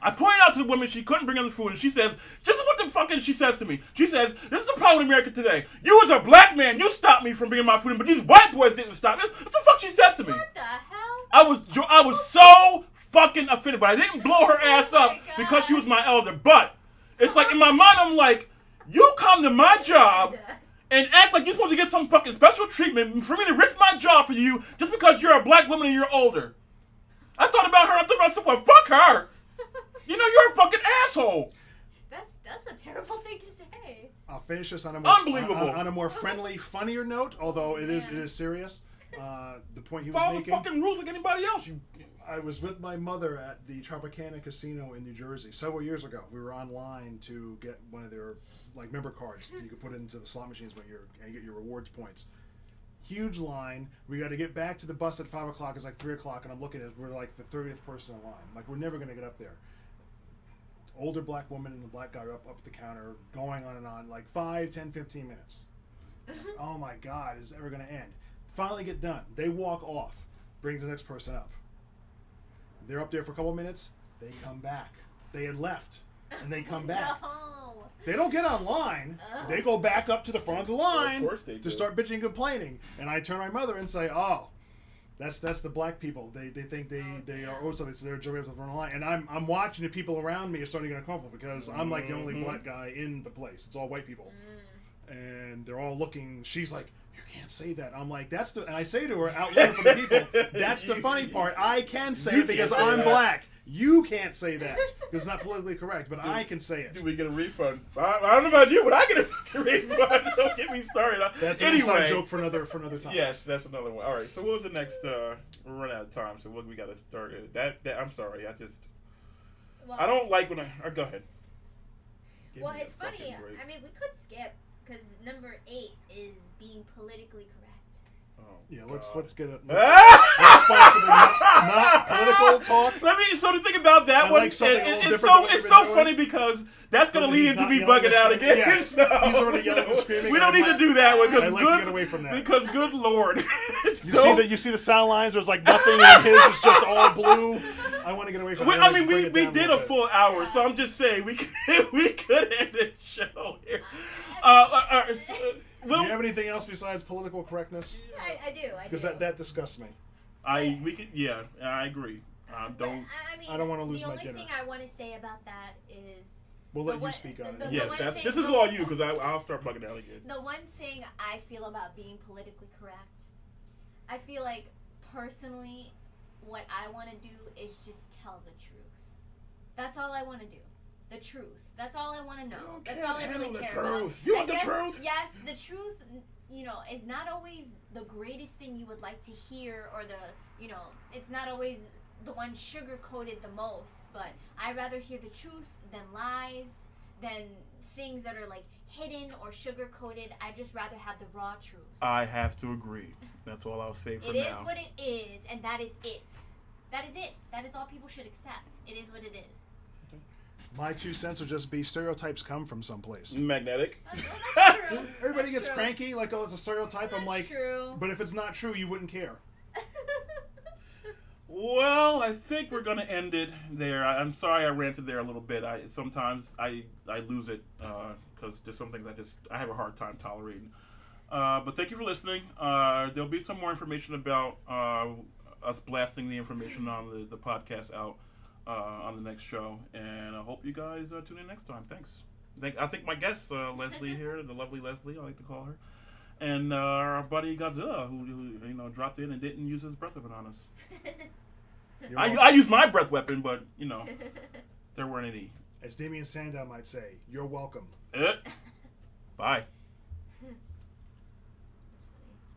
I pointed out to the woman she couldn't bring in the food, and she says, "This is what the fucking," she says to me. She says, "This is the problem with America today. You as a black man, you stopped me from bringing my food in, but these white boys didn't stop me." What the fuck she says to me? What the hell? I was so fucking offended, but I didn't blow her ass up God. because she was my elder. But it's like in my mind, I'm like, you come to my job and act like you're supposed to get some fucking special treatment for me to risk my job for you just because you're a black woman and you're older. I thought about her. I thought about someone. Fuck her. You're a fucking asshole. That's a terrible thing to say. I'll finish this on a Unbelievable. on a more friendly, funnier note. Although it is serious. The point he was Follow the making. fucking rules like anybody else. I was with my mother at the Tropicana Casino in New Jersey several years ago. We were online to get one of their member cards you could put into the slot machines and get your rewards points. Huge line. We got to get back to the bus at 5 o'clock. It's like 3 o'clock, and I'm looking at we're like the 30th person in line. Like we're never gonna get up there. Older black woman and the black guy are up at the counter, going on and on, like 5, 10, 15 minutes. Oh my God, is it ever gonna end? Finally get done. They walk off, bring the next person up. They're up there for a couple minutes. They come back. They had left, and they come back. No. They don't get online. They go back up to the front of the line Of course they do. to start bitching and complaining. And I turn to my mother and say, "Oh, that's the black people. They think they are owed something, so they're jumping up to the front of the line." And I'm watching the people around me are starting to get uncomfortable because I'm like the only black guy in the place. It's all white people, and they're all looking. She's like, "You can't say that." I'm like, "That's the," and I say to her out loud for the people, "That's the funny part. I can say it because can't say I'm that. black. You can't say that because it's not politically correct, but I can say it." Do we get a refund? I don't know about you, but I get a fucking refund. Don't get me started. That's an inside joke for another time. Yes, that's another one. All right. So what was the next? We're running out of time. So what we got to start? That I'm sorry. I just Well, I don't like when go ahead. Give Well, me a it's funny. fucking break. I mean, we could skip because number 8 is being politically correct. Oh, Yeah, God. let's get it. Responsibly, not political talk. So the thing about that I one, like something a little it's different than what it's we've so been doing. funny because that's going to So lead he's into not me yelling bugging and out screaming. again. Yes, So, he's already yelling and screaming, We and don't I'm need like- to do that one I because like to get away from that. Because good lord, You see the sound lines. There's like nothing, and his is just all blue. I want to get away from. I mean, we did a little full hour, so I'm just saying we could end the show here. Do you have anything else besides political correctness? I do. Because that disgusts me. I agree. Don't. I don't wanna lose my The only dinner. thing I want to say about that is We'll The let one- you speak on the- it. the Yes, one thing- this is all you because I'll start bugging out again. the one thing I feel about being politically correct. I feel like personally, what I want to do is just tell the truth. That's all I want to do. The truth. That's all I want to know. You That's can't all I really handle the care truth. about. You want I the guess- truth? Yes, the truth. Is not always the greatest thing you would like to hear, or it's not always the one sugar coated the most. But I'd rather hear the truth than lies, than things that are like hidden or sugar coated. I'd just rather have the raw truth. I have to agree. That's all I'll say for It now. is what it is, and that is it. That is it. That is all people should accept. It is what it is. My 2 cents would just be stereotypes come from someplace. Magnetic. That's true. Everybody That's gets true. cranky, like, oh, it's a stereotype. I'm That's like, true. but if it's not true, you wouldn't care. Well, I think we're gonna end it there. I'm sorry I ranted there a little bit. Sometimes I lose it because there's some things I have a hard time tolerating. But thank you for listening. There'll be some more information about us blasting the information on the podcast out on the next show, and I hope you guys tune in next time. Thanks. I think my guest Leslie here, the lovely Leslie, I like to call her, and our buddy Godzilla, who dropped in and didn't use his breath weapon on us. You're I welcome. used my breath weapon, but there weren't any. As Damian Sandow might say, you're welcome. Bye.